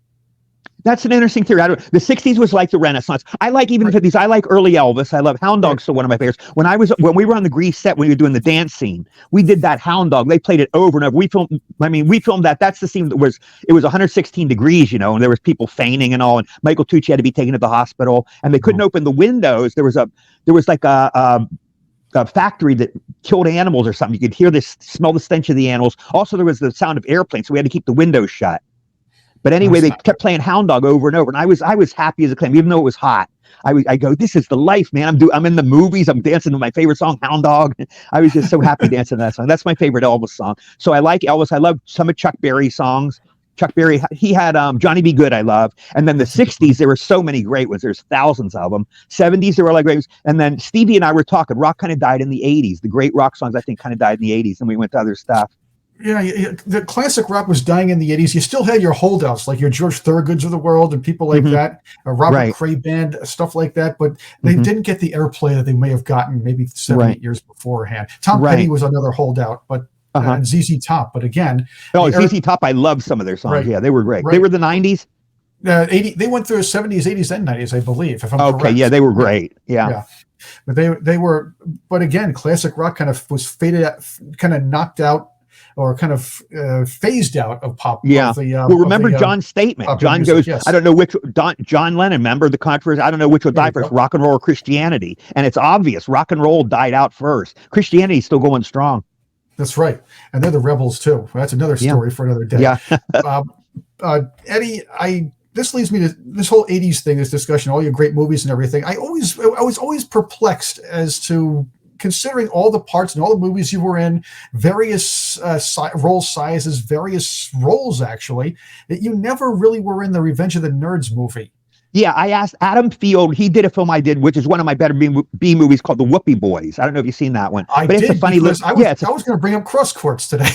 That's an interesting theory. The 60s was like the Renaissance. I like even the 50s. I like early Elvis. I love Hound Dog's still one of my favorites. When we were on the Grease set, when we were doing the dance scene, we did that Hound Dog. They played it over and over. We filmed that. That's the scene it was 116 degrees, and there was people fainting and all. And Michael Tucci had to be taken to the hospital, and they couldn't open the windows. There was like a factory that killed animals or something. You could smell the stench of the animals. Also, there was the sound of airplanes, so we had to keep the windows shut. But anyway, they kept playing Hound Dog over and over, and I was happy as a clam, even though it was hot. I go, this is the life, man. I'm in the movies. I'm dancing to my favorite song, Hound Dog. I was just so happy dancing to that song. That's my favorite Elvis song. So I like Elvis. I love some of Chuck Berry's songs. Chuck Berry, he had Johnny B. Good, I love. And then the 60s, there were so many great ones. There's thousands of them. 70s, there were like great ones. And then Stevie and I were talking. Rock kind of died in the 80s. The great rock songs, I think, kind of died in the 80s. And we went to other stuff. Yeah, the classic rock was dying in the 80s. You still had your holdouts, like your George Thorogood's of the world and people like that, Robert Cray Band, stuff like that, but they didn't get the airplay that they may have gotten maybe 7-8 years beforehand. Tom Petty was another holdout, but and ZZ Top, but again... Oh, ZZ Top, I love some of their songs. Yeah, they were great. They were the 90s? They went through the 70s, 80s, and 90s, I believe, if I'm correct. Yeah, they were great. Yeah. But they were... But again, classic rock kind of was faded out, kind of knocked out, or kind of phased out of pop. Yeah. Remember John's statement. John music, goes, I don't know which, John Lennon, remember the controversy? I don't know which would die first, rock and roll or Christianity. And it's obvious, rock and roll died out first. Christianity is still going strong. That's right. And they're the rebels too. That's another story for another day. Yeah. Eddie, this leads me to this whole 80s thing, this discussion, all your great movies and everything. I was always perplexed as to, considering all the parts and all the movies you were in, various role sizes, various roles actually, that you never really were in the Revenge of the Nerds movie. Yeah, I asked Adam Field. He did a film I did, which is one of my better B movies, called The Whoopee Boys. I don't know if you've seen that one. But it's a funny little. I was going to bring up Cross Courts today.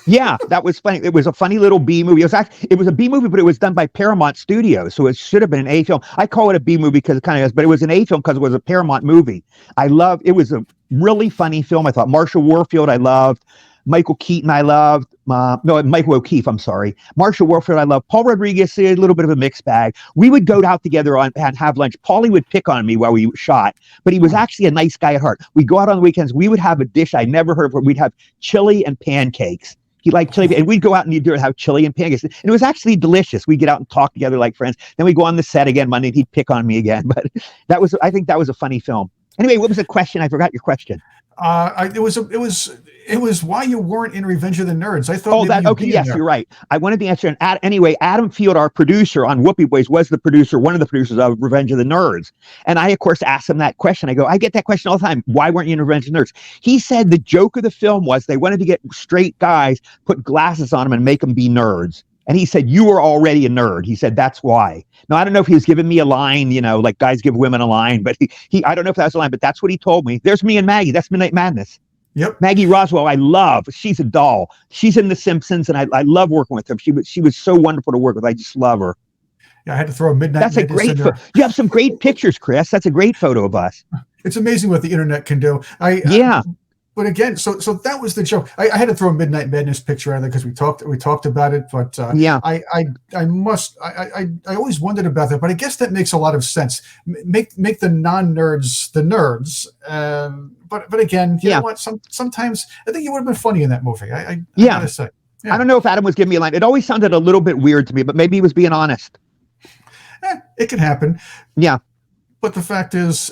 Yeah, that was funny. It was a funny little B movie. It was a B movie, but it was done by Paramount Studios, so it should have been an A film. I call it a B movie because it kind of is, but it was an A film because it was a Paramount movie. It was a really funny film. I thought Marshall Warfield, I loved. Michael Keaton, I loved. Michael O'Keefe, I'm sorry. Marshall Warfield, I loved. Paul Rodriguez, a little bit of a mixed bag. We would go out together and have lunch. Paulie would pick on me while we shot, but he was actually a nice guy at heart. We'd go out on the weekends. We would have a dish I never heard of. We'd have chili and pancakes. He liked chili, and we'd go out and have chili and pancakes. And it was actually delicious. We'd get out and talk together like friends. Then we'd go on the set again Monday, and he'd pick on me again. But I think that was a funny film. Anyway, what was the question? I forgot your question. It was why you weren't in Revenge of the Nerds. I thought. Oh, that okay. Yes, you're right. I wanted the answer. And anyway, Adam Field, our producer on Whoopee Boys, was one of the producers of Revenge of the Nerds. And I, of course, asked him that question. I go, I get that question all the time. Why weren't you in Revenge of the Nerds? He said the joke of the film was they wanted to get straight guys, put glasses on them, and make them be nerds. And he said, you were already a nerd. He said, that's why. Now, I don't know if he was giving me a line, like guys give women a line, but I don't know if that was a line, but that's what he told me. There's me and Maggie. That's Midnight Madness. Yep. Maggie Roswell, I love. She's a doll. She's in The Simpsons, and I love working with her. She was so wonderful to work with. I just love her. Yeah, I had to throw a Midnight That's a great photo. You have some great pictures, Chris. That's a great photo of us. It's amazing what the internet can do. But again, so that was the joke. I had to throw a Midnight Madness picture out of there because we talked about it. But I always wondered about that. But I guess that makes a lot of sense. Make the non-nerds the nerds. But again, you know what? Sometimes I think you would have been funny in that movie. I gotta say. Yeah. I don't know if Adam was giving me a line. It always sounded a little bit weird to me, but maybe he was being honest. It can happen. Yeah. But the fact is,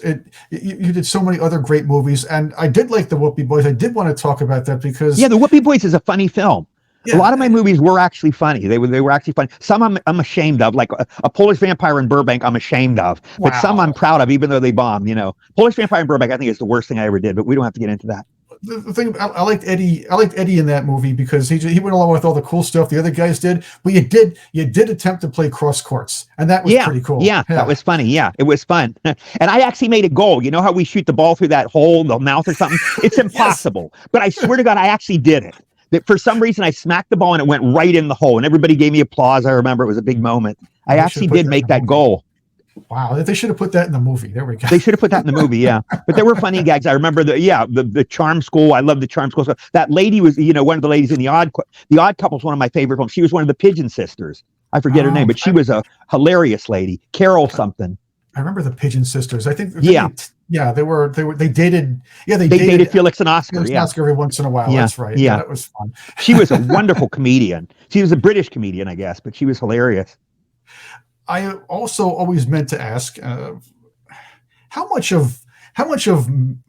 you did so many other great movies, and I did like the Whoopee Boys. I did want to talk about that because the Whoopee Boys is a funny film. Yeah. A lot of my movies were actually funny. They were actually funny. Some I'm ashamed of, like a Polish Vampire in Burbank. I'm ashamed of, but some I'm proud of, even though they bombed. Polish Vampire in Burbank, I think is the worst thing I ever did. But we don't have to get into that. The thing I liked Eddie in that movie because he went along with all the cool stuff the other guys did, but you did attempt to play cross courts, and that was pretty cool. Yeah, that was funny. Yeah, it was fun. And I actually made a goal. You know how we shoot the ball through that hole in the mouth or something? It's impossible. But I swear to God, I actually did it. That for some reason I smacked the ball and it went right in the hole, and everybody gave me applause. I remember it was a big moment. I actually did make that goal. Wow, they should have put that in the movie. There we go. They should have put that in the movie, yeah. But there were funny gags. I remember the Charm School. I love the Charm School. So that lady was, one of the ladies in The Odd Couple's one of my favorite films. She was one of the Pigeon sisters. I forget her name, but she was a hilarious lady. Carol something. I remember the Pigeon Sisters. I think. Yeah. They dated. Yeah, they dated Felix and Oscar. Oscar every once in a while. Yeah. That's right. Yeah, that was fun. She was a wonderful comedian. She was a British comedian, I guess, but she was hilarious. I also always meant to ask, how much of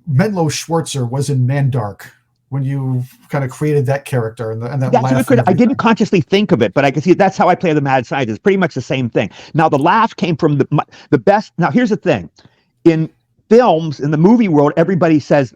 Menlo Schwartzer was in Mandark when you kind of created that character and that laugh? I didn't consciously think of it, but I can see that's how I play the mad scientist. It's pretty much the same thing. Now the laugh came from the best. Now here's the thing: in films, in the movie world, everybody says,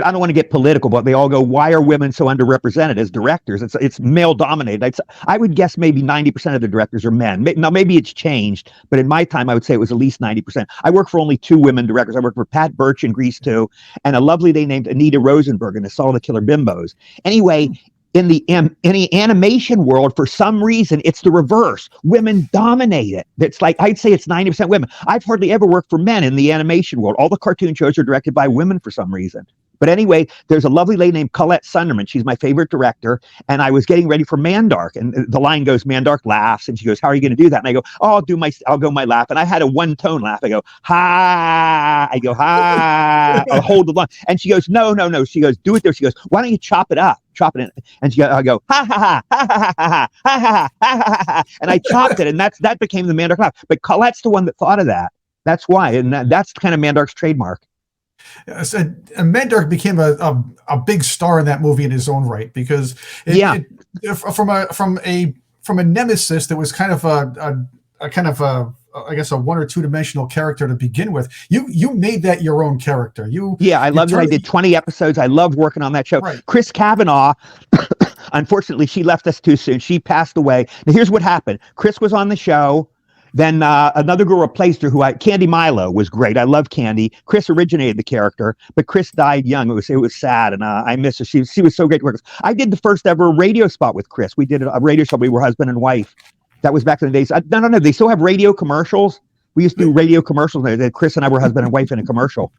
I don't want to get political, but they all go, why are women so underrepresented as directors? It's male dominated. I would guess maybe 90% of the directors are men. Now, maybe it's changed, but in my time, I would say it was at least 90%. I work for only 2 women directors. I work for Pat Birch in Grease 2 and a lovely lady named Anita Rosenberg in The Saw the Killer Bimbos. Anyway, in the animation world, for some reason, it's the reverse. Women dominate it. It's like, I'd say it's 90% women. I've hardly ever worked for men in the animation world. All the cartoon shows are directed by women for some reason. But anyway, there's a lovely lady named Colette Sunderman. She's my favorite director. And I was getting ready for Mandark. And the line goes, Mandark laughs. And she goes, how are you going to do that? And I go, oh, I'll go my laugh. And I had a 1-tone laugh. I go, ha. I go, ha. I'll hold the line. And she goes, no. She goes, do it there. She goes, why don't you chop it up? Chop it in. And I go, ha, ha, ha, ha, ha, ha, ha, ha, ha, ha. And I chopped it. And that became the Mandark laugh. But Colette's the one that thought of that. That's why. And that's kind of Mandark's trademark. Yes, and Mandark became a big star in that movie in his own right, because from a nemesis that was kind of a I guess a 1 or 2 dimensional character to begin with. You made that your own character. I loved it. I did 20 episodes. I loved working on that show. Right. Chris Cavanaugh, unfortunately, she left us too soon. She passed away. Now here's what happened. Chris was on the show. Then another girl replaced her, Candy Milo was great. I love Candy. Chris originated the character, but Chris died young. It was sad, and I miss her. She was so great to work with. I did the first ever radio spot with Chris. We did a radio show. We were husband and wife. That was back in the days. No. They still have radio commercials. We used to do radio commercials. Chris and I were husband and wife in a commercial.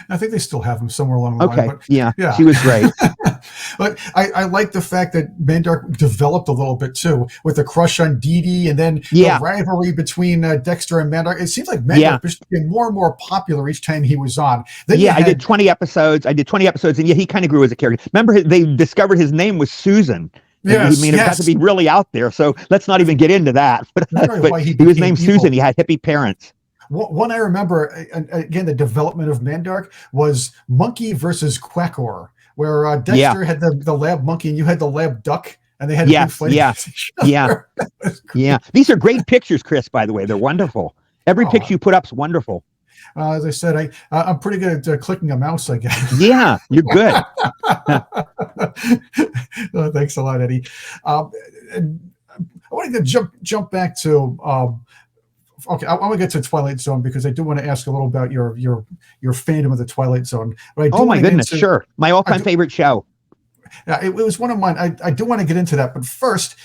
I think they still have them somewhere along the line. Okay, yeah, she was great. But I like the fact that Mandark developed a little bit too, with the crush on Dee Dee, and then the rivalry between Dexter and Mandark. It seems like Mandark became more and more popular each time he was on. Then I did 20 episodes. and he kind of grew as a character. Remember, they discovered his name was Susan. Yes, it got to be really out there. So let's not even get into that. But he was named evil. Susan. He had hippie parents. One I remember, again, the development of Mandark was Monkey versus Quackor, where Dexter had the lab monkey and you had the lab duck, and they had to fight each other. Yeah. These are great pictures, Chris, by the way. They're wonderful. Every picture you put up is wonderful. As I said, I'm pretty good at clicking a mouse, I guess. Yeah, you're good. Thanks a lot, Eddie. And I want to jump back to... Okay, I want to get to Twilight Zone because I do want to ask a little about your fandom of the Twilight Zone. But oh my goodness, sure. My all-time favorite show. It was one of mine. I do want to get into that. But first,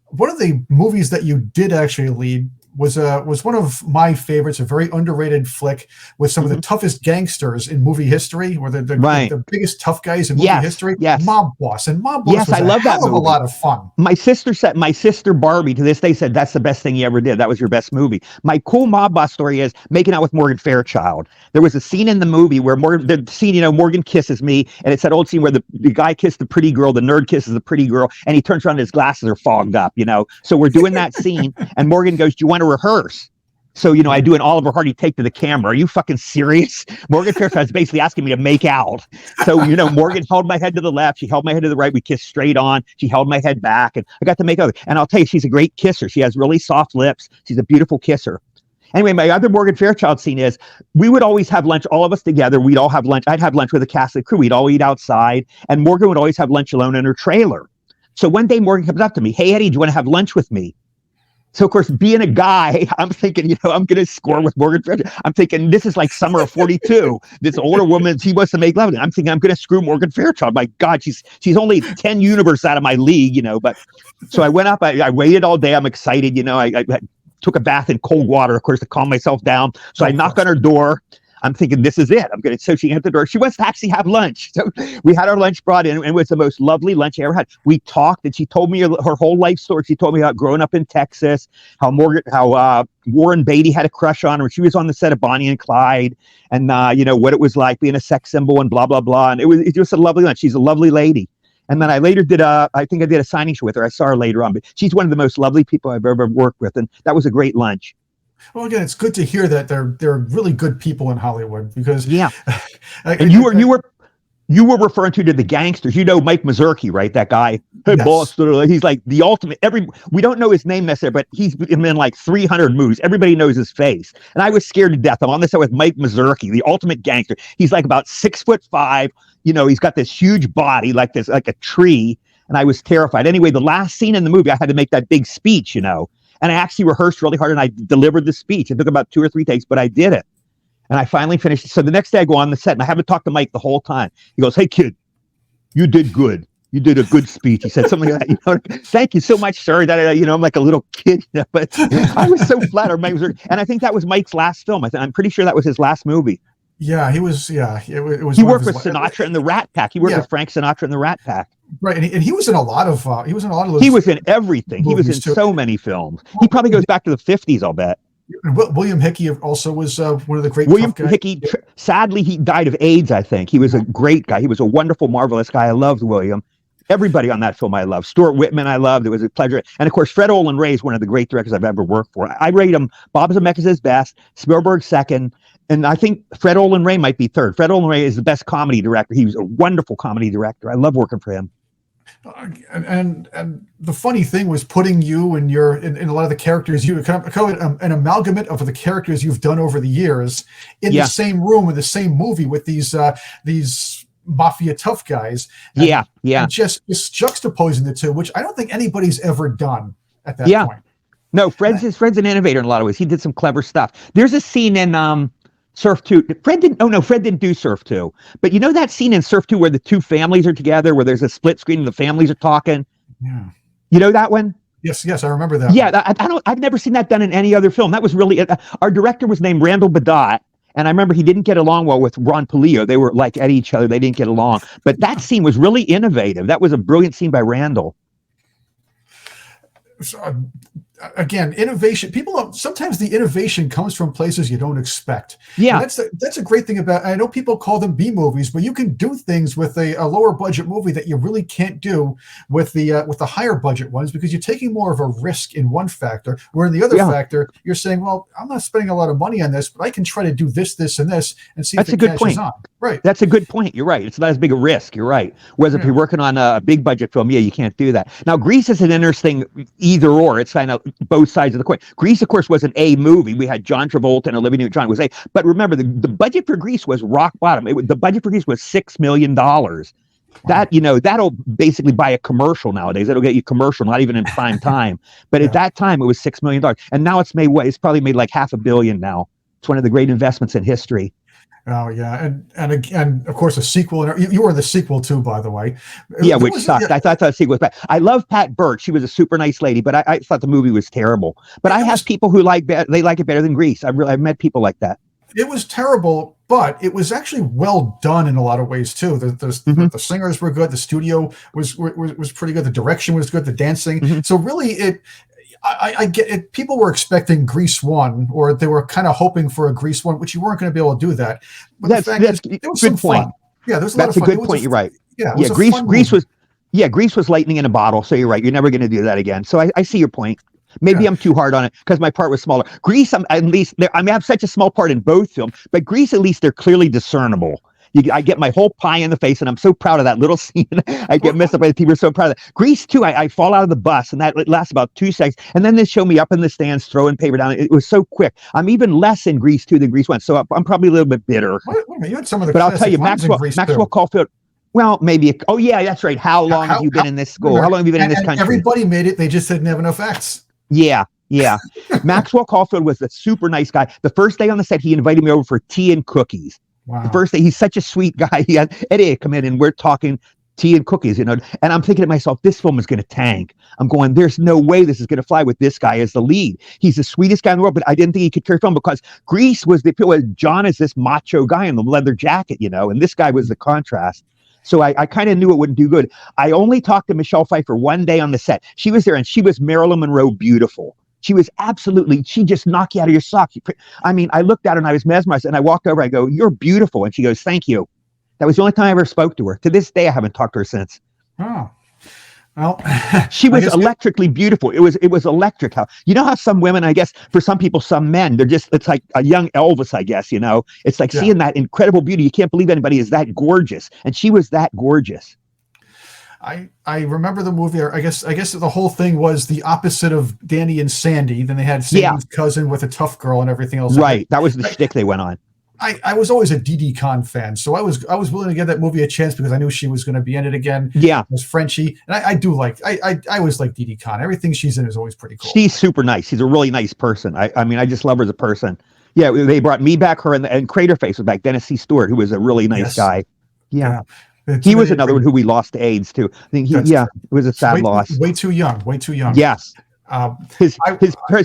one of the movies that you did actually lead was one of my favorites, a very underrated flick with some of the toughest gangsters in movie history, or the biggest tough guys in movie history. Yes. Mob Boss. And Mob Boss was I love that movie. A lot of fun. My sister Barbie to this day said that's the best thing you ever did. That was your best movie. My cool Mob Boss story is making out with Morgan Fairchild. There was a scene in the movie where Morgan kisses me, and it's that old scene where the guy kissed the pretty girl, the nerd kisses the pretty girl, and he turns around and his glasses are fogged up, So we're doing that scene, and Morgan goes, do you want to rehearse? So, I do an Oliver Hardy take to the camera. Are you fucking serious? Morgan Fairchild is basically asking me to make out. So, Morgan held my head to the left. She held my head to the right. We kissed straight on. She held my head back, and I got to make out. And I'll tell you, she's a great kisser. She has really soft lips. She's a beautiful kisser. Anyway, my other Morgan Fairchild scene is we would always have lunch, all of us together. We'd all have lunch. I'd have lunch with the cast of the crew. We'd all eat outside. And Morgan would always have lunch alone in her trailer. So one day Morgan comes up to me, hey, Eddie, do you want to have lunch with me? So, of course, being a guy, I'm thinking, I'm going to score with Morgan Fairchild. I'm thinking, this is like summer of 42. This older woman, she wants to make love. I'm thinking, I'm going to screw Morgan Fairchild. My God, she's only 10 universe out of my league, But so I went up. I waited all day. I'm excited. I took a bath in cold water, of course, to calm myself down. So I knock on her door. I'm thinking, this is it. I'm going to, so she entered the door. She wants to actually have lunch. So we had our lunch brought in, and it was the most lovely lunch I ever had. We talked, and she told me her whole life story. She told me about growing up in Texas, how Warren Beatty had a crush on her. She was on the set of Bonnie and Clyde, and what it was like being a sex symbol and blah, blah, blah. And it was just a lovely lunch. She's a lovely lady. And then I later did I think I did a signing show with her. I saw her later on, but she's one of the most lovely people I've ever worked with. And that was a great lunch. Well, again, it's good to hear that they're really good people in Hollywood, because and you were referring to the gangsters. You know Mike Mazurki, right? That guy. Hey, boss. He's like the ultimate. We don't know his name necessarily, but he's been in like 300 movies. Everybody knows his face. And I was scared to death. I'm on the set with Mike Mazurki, the ultimate gangster. He's like about 6'5". He's got this huge body, like a tree. And I was terrified. Anyway, the last scene in the movie, I had to make that big speech, and I actually rehearsed really hard, and I delivered the speech. It took about 2 or 3 takes, but I did it. And I finally finished it. So the next day I go on the set, and I haven't talked to Mike the whole time. He goes, "Hey, kid, you did good. You did a good speech." He said something like that. "Thank you so much, sir." I'm like a little kid, but I was so flattered. And I think that was Mike's last film. I'm pretty sure that was his last movie. Yeah, he was. Yeah, it was. He worked with Sinatra and the Rat Pack. He worked with Frank Sinatra and the Rat Pack. Right, and he was in a lot of. He was in those. He was in everything. He was in so many films. He probably goes back to the 50s, I'll bet. And William Hickey also was one of the great. William Hickey, sadly, he died of AIDS, I think. He was a great guy. He was a wonderful, marvelous guy. I loved William. Everybody on that film I loved. Stuart Whitman I loved. It was a pleasure. And, of course, Fred Olen Ray is one of the great directors I've ever worked for. I rate him. Bob Zemeckis' best, Spielberg second, and I think Fred Olen Ray might be third. Fred Olen Ray is the best comedy director. He was a wonderful comedy director. I love working for him. And the funny thing was putting you in a lot of the characters, you kind of an amalgamate of the characters you've done over the years in the same room in the same movie with these mafia tough guys. And just juxtaposing the two, which I don't think anybody's ever done at that point. No, Fred's an innovator in a lot of ways. He did some clever stuff. There's a scene in Surf 2. Fred didn't do Surf 2. But you know that scene in Surf 2 where the two families are together, where there's a split screen and the families are talking? Yeah. You know that one? Yes, I remember that. Yeah, I've never seen that done in any other film. That was really our director was named Randall Badot, and I remember he didn't get along well with Ron Palillo. They were like at each other. They didn't get along. But that scene was really innovative. That was a brilliant scene by Randall. So, again, innovation. Sometimes the innovation comes from places you don't expect. Yeah, and that's a great thing about. I know people call them B movies, but you can do things with a lower budget movie that you really can't do with the higher budget ones, because you're taking more of a risk in one factor, where in the other factor you're saying, well, I'm not spending a lot of money on this, but I can try to do this, and this, and see if it catches on. Right. That's a good point. You're right. It's not as big a risk. You're right. Whereas if you're working on a big budget film, you can't do that. Now, Grease is an interesting either or. It's kind of both sides of the coin. Grease, of course, was an A movie. We had John Travolta and Olivia Newton-John was A. But remember, the budget for Grease was rock bottom. The budget for Grease was $6 million. That, that'll basically buy a commercial nowadays. It'll get you commercial, not even in prime time. But at that time, it was $6 million. And now it's probably made like $500 million now. It's one of the great investments in history. Oh yeah, and of course a sequel. You were the sequel too, by the way. Yeah, which sucked. I thought the sequel was bad. I love Pat Burt. She was a super nice lady, but I thought the movie was terrible. But I have people who like it better than Grease. I've met people like that. It was terrible, but it was actually well done in a lot of ways too. The singers were good. The studio was pretty good. The direction was good. The dancing. Mm-hmm. So really, I get it. People were expecting Grease 1, or they were kind of hoping for a Grease 1, which you weren't going to be able to do that. But that's a good point. Fun. Yeah, there was a lot of fun. That's a good point. You're right. Yeah, Grease was lightning in a bottle. So you're right. You're never going to do that again. So I see your point. Maybe I'm too hard on it because my part was smaller. Grease, I have such a small part in both films, but Grease, at least they're clearly discernible. I get my whole pie in the face, and I'm so proud of that little scene. I get messed up by the people are so proud of that. Grease 2, I fall out of the bus, and that lasts about 2 seconds, and then they show me up in the stands throwing paper down. It was so quick. I'm even less in Grease 2 than Grease 1, so I'm probably a little bit bitter. You had some of the but I'll tell you, Maxwell Caulfield. Well, maybe. Oh yeah, that's right. How long have you been in this school? How long have you been in this country? Everybody made it. They just didn't have enough acts. Yeah. Maxwell Caulfield was a super nice guy. The first day on the set, he invited me over for tea and cookies. Wow. The first day, he's such a sweet guy. He had Eddie come in, and we're talking. tea and cookies, and I'm thinking to myself, this film is going to tank. I'm going, there's no way this is going to fly with this guy as the lead. He's the sweetest guy in the world, but I didn't think he could carry film because Grease was John is this macho guy in the leather jacket, and this guy was the contrast. So I kind of knew it wouldn't do good. I only talked to Michelle Pfeiffer one day on the set. She was there, and she was Marilyn Monroe beautiful. She was she just knocked you out of your socks. I mean, I looked at her and I was mesmerized, and I walked over, I go, you're beautiful. And she goes, thank you. That was the only time I ever spoke to her. To this day, I haven't talked to her since. Oh, well, she was electrically beautiful. It was electric. You know how some women, I guess, for some people, some men, it's like a young Elvis, I guess, it's like seeing that incredible beauty. You can't believe anybody is that gorgeous. And she was that gorgeous. I remember the movie. I guess the whole thing was the opposite of Danny and Sandy. Then they had Sandy's cousin with a tough girl and everything else. Right. That was the shtick they went on. I was always a Didi Khan fan, so I was willing to give that movie a chance because I knew she was going to be in it again. Yeah, as Frenchie, and I always like Didi Khan. Everything she's in is always pretty cool. She's super nice. She's a really nice person. I mean, I just love her as a person. Yeah, they brought me back, her and Craterface was back. Dennis C. Stewart, who was a really nice guy. Yeah. He was another one who we lost to AIDS too. I think it was a sad loss. Way too young. Yes. His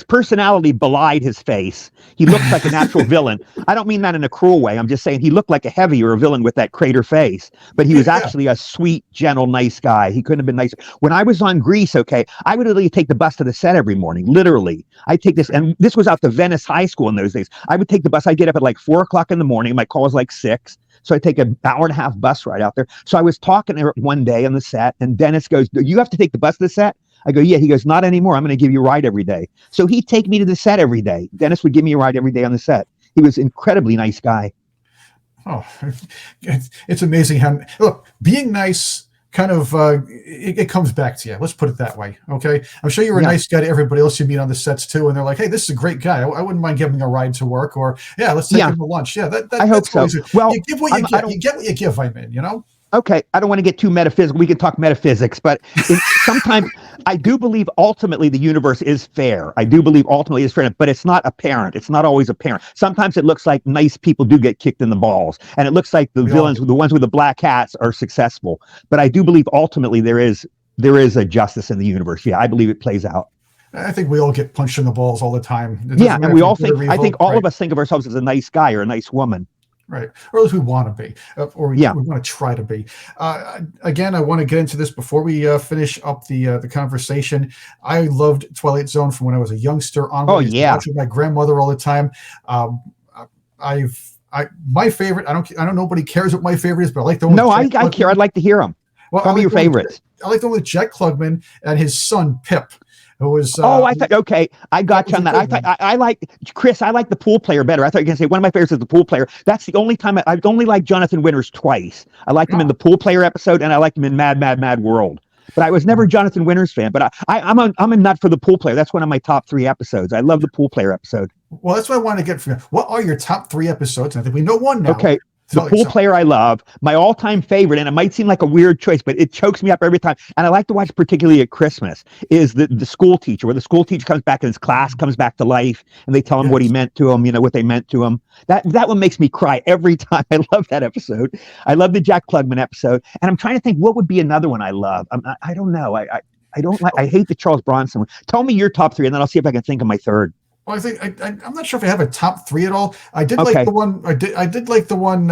personality belied his face. He looked like a natural villain. I don't mean that in a cruel way. I'm just saying he looked like a heavier villain with that crater face. But he was actually a sweet, gentle, nice guy. He couldn't have been nicer. When I was on Grease, I would literally take the bus to the set every morning. Literally, I'd take this, and this was out to Venice High School in those days. I would take the bus. I'd get up at like 4:00 in the morning. My call was like 6. So I take an hour and a half bus ride out there. So I was talking to her one day on the set, and Dennis goes, "Do you have to take the bus to the set?" I go, "Yeah." He goes, "Not anymore. I'm going to give you a ride every day." So he'd take me to the set every day. Dennis would give me a ride every day on the set. He was an incredibly nice guy. Oh, it's amazing how, look, being nice kind of, it comes back to you. Let's put it that way. Okay. I'm sure you're a nice guy to everybody else you meet on the sets too. And they're like, "Hey, this is a great guy. I wouldn't mind giving him a ride to work," or let's take him to lunch. Yeah. I hope so. Well, you give what you get. You get what you give, Okay, I don't want to get too metaphysical. We can talk metaphysics, but sometimes I do believe ultimately the universe is fair. I do believe ultimately it's fair, but it's not apparent. It's not always apparent. Sometimes it looks like nice people do get kicked in the balls, and it looks like the villains, the ones with the black hats, are successful. But I do believe ultimately there is a justice in the universe. Yeah, I believe it plays out. I think we all get punched in the balls all the time. And we all think. I think all of us think of ourselves as a nice guy or a nice woman. Right. Or at least we want to be, or we want to try to be. Again, I want to get into this before we finish up the conversation. I loved Twilight Zone from when I was a youngster on. Oh, yeah. Watching my grandmother all the time. My favorite, I don't nobody cares what my favorite is, but I like the one. No, I care. I'd like to hear them. Well, Tell me your favorites. I like the one with Jack Klugman and his son, Pip. Who was, I thought, okay, I got you on that. I like Chris. I like the pool player better. I thought you were going to say one of my favorites is the pool player. That's the only time I've only liked Jonathan Winters twice. I liked him in the pool player episode, and I liked him in Mad, Mad, Mad World. But I was never a Jonathan Winters fan. But I'm a nut for the pool player. That's one of my top 3 episodes. I love the pool player episode. Well, that's what I want to get from you. What are your top 3 episodes? I think we know one now. Okay. The pool player I love. My all-time favorite, and it might seem like a weird choice, but it chokes me up every time. And I like to watch particularly at Christmas, is the school teacher, where the school teacher comes back and his class comes back to life, and they tell him what he meant to him, what they meant to him. That one makes me cry every time. I love that episode. I love the Jack Klugman episode. And I'm trying to think, what would be another one I love? I don't know. I don't like. I hate the Charles Bronson one. Tell me your top 3, and then I'll see if I can think of my third. Well, I think I'm not sure if I have a top 3 at all. I did like the one. I did like the one.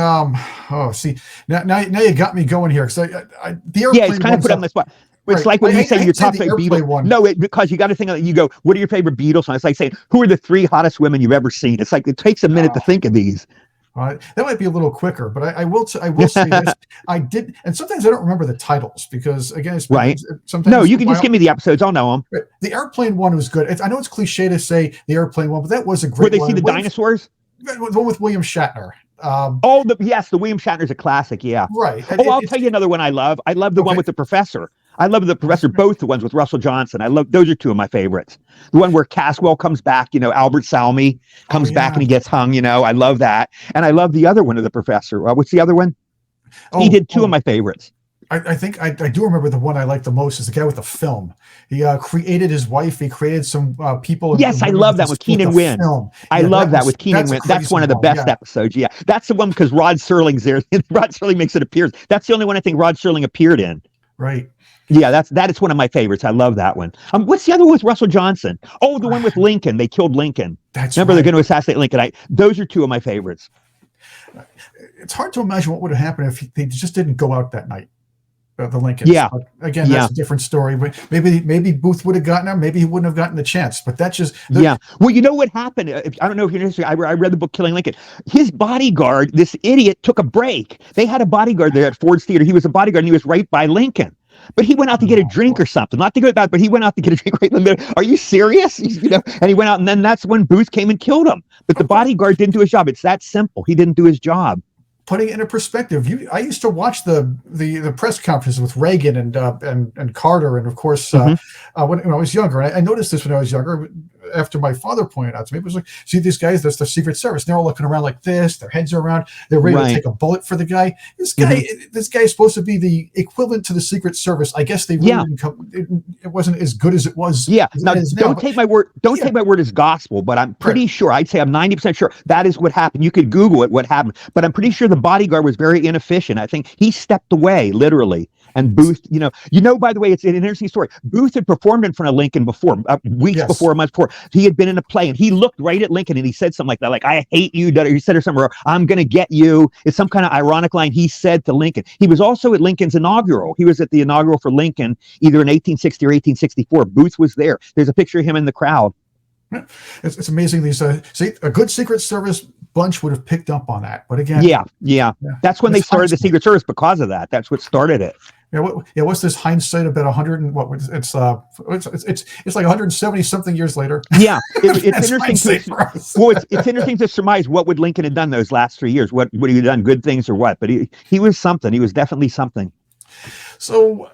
See, now you got me going here because the airplane. Yeah, it's kind of put on the spot. It's like when you say your top 3 Beatles. One. No, because you got to think of it. You go, what are your favorite Beatles songs? It's like saying, who are the 3 hottest women you've ever seen? It's like it takes a minute to think of these. That might be a little quicker, but I will say this. I did, and sometimes I don't remember the titles because, again, it's right. Sometimes no, you can just give me the episodes. I'll know them. Right. The airplane one was good. I know it's cliche to say the airplane one, but that was a great one. Where they one. see the dinosaurs? The one with William Shatner. The William Shatner's a classic. Yeah. Right. I'll tell you another one I love. I love the one with the professor. I love the professor, both the ones with Russell Johnson. Those are 2 of my favorites. The one where Caswell comes back, Albert Salmi comes back and he gets hung, I love that. And I love the other one of the professor. What's the other one? He did 2 of my favorites. I think I do remember the one I like the most is the guy with the film. He created his wife. He created some people. Yes, I love that with Keenan Wynn. I love that with Keenan Wynn. That's one of the best episodes. Yeah, that's the one because Rod Serling's there. Rod Serling makes it appear. That's the only one I think Rod Serling appeared in. Right. Yeah, that is one of my favorites. I love that one. What's the other one with Russell Johnson? Oh, the one with Lincoln. They killed Lincoln. Remember, they're going to assassinate Lincoln. Those are two of my favorites. It's hard to imagine what would have happened if they just didn't go out that night. The Lincolns. Yeah. But again, that's a different story. Maybe Booth would have gotten him. Maybe he wouldn't have gotten the chance. But that's just Well, you know what happened? I don't know if you're interested. I read the book Killing Lincoln. His bodyguard, this idiot, took a break. They had a bodyguard there at Ford's Theater. He was a bodyguard, and he was right by Lincoln. But he went out to get a drink or something. Not to go back, but he went out to get a drink right in the middle. Are you serious? And he went out, and then that's when Booth came and killed him. But the bodyguard didn't do his job. It's that simple. He didn't do his job. Putting it into perspective, I used to watch the press conferences with Reagan and Carter, and of course when I was younger. And I noticed this when I was younger. After my father pointed out to me, it was like, see these guys, that's the Secret Service. They're all looking around like this. Their heads are around. They're ready to take a bullet for the guy. This guy is supposed to be the equivalent to the Secret Service. I guess they really didn't it wasn't as good as it was. Yeah. Now, don't take my word. Take my word as gospel. But I'm pretty sure. I'd say I'm 90% sure that is what happened. You could Google it. What happened? But I'm pretty sure the bodyguard was very inefficient. I think he stepped away literally. And Booth, by the way, it's an interesting story. Booth had performed in front of Lincoln before, weeks before, a month before. He had been in a play, and he looked right at Lincoln, and he said something like that, like, I hate you. He said or something, or I'm going to get you. It's some kind of ironic line he said to Lincoln. He was also at Lincoln's inaugural. He was at the inaugural for Lincoln, either in 1860 or 1864. Booth was there. There's a picture of him in the crowd. It's amazing. These a good Secret Service bunch would have picked up on that, but again, that's when they started the Secret Service because of that. That's what started it. What's this hindsight about 100 and what? It's like 170 something years later. Yeah, it's interesting. It's interesting to surmise what would Lincoln have done those last 3 years. What would he have done? Good things or what? But he was something. He was definitely something. So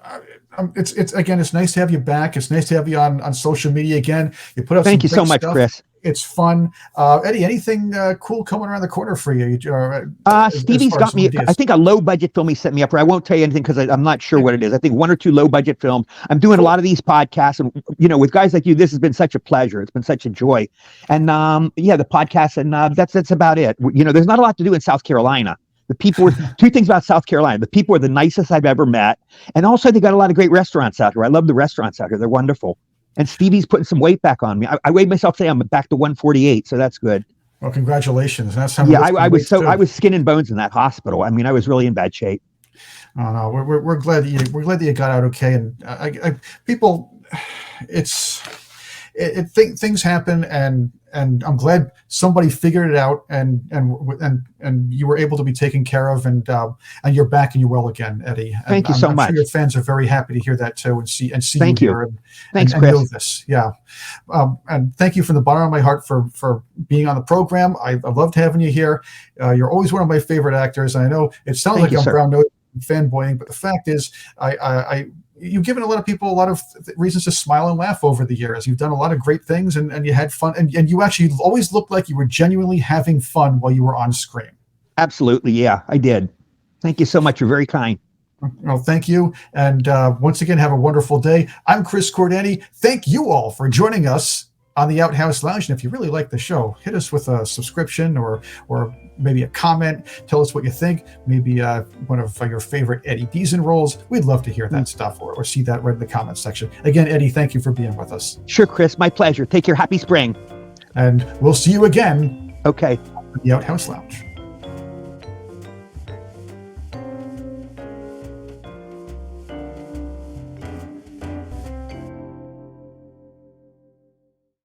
it's nice to have you back. It's nice to have you on social media again. You put up. Thank you so much, stuff. Chris. It's fun. Eddie, anything cool coming around the corner for you? Stevie's got me, I think, a low budget film he set me up for. I won't tell you anything because I'm not sure what it is. I think 1 or 2 low budget films. I'm doing a lot of these podcasts, and with guys like you, this has been such a pleasure. It's been such a joy. And the podcast, and that's about it. There's not a lot to do in South Carolina. The people two things about South Carolina. The people are the nicest I've ever met. And also they got a lot of great restaurants out here. I love the restaurants out here. They're wonderful. And Stevie's putting some weight back on me. I weighed myself today. I'm back to 148, so that's good. Well, congratulations. That's I was skin and bones in that hospital. I mean, I was really in bad shape. Oh no, we're glad that you got out okay. And people, things happen, and I'm glad somebody figured it out, and you were able to be taken care of, and you're back and you're well again, Eddie. And Thank you so much. I'm sure your fans are very happy to hear that too, and see Thank you you. here. Thanks, and Chris. know this, yeah. And thank you from the bottom of my heart for being on the program. I loved having you here. You're always one of my favorite actors. And I know it sounds like I'm brown-nosed fanboying, but the fact is, you've given a lot of people a lot of reasons to smile and laugh over the years. You've done a lot of great things, and you had fun, and you actually always looked like you were genuinely having fun while you were on screen. Absolutely, yeah, I did. Thank you so much. You're very kind. Well, thank you. And once again, have a wonderful day. I'm Chris Cordani. Thank you all for joining us on the Outhouse Lounge. And if you really like the show, hit us with a subscription or maybe a comment. Tell us what you think. Maybe one of your favorite Eddie Deezen roles. We'd love to hear that stuff or see that right in the comment section. Again, Eddie, thank you for being with us. Sure, Chris. My pleasure. Take care. Happy spring. And we'll see you again. Okay. At the Outhouse Lounge.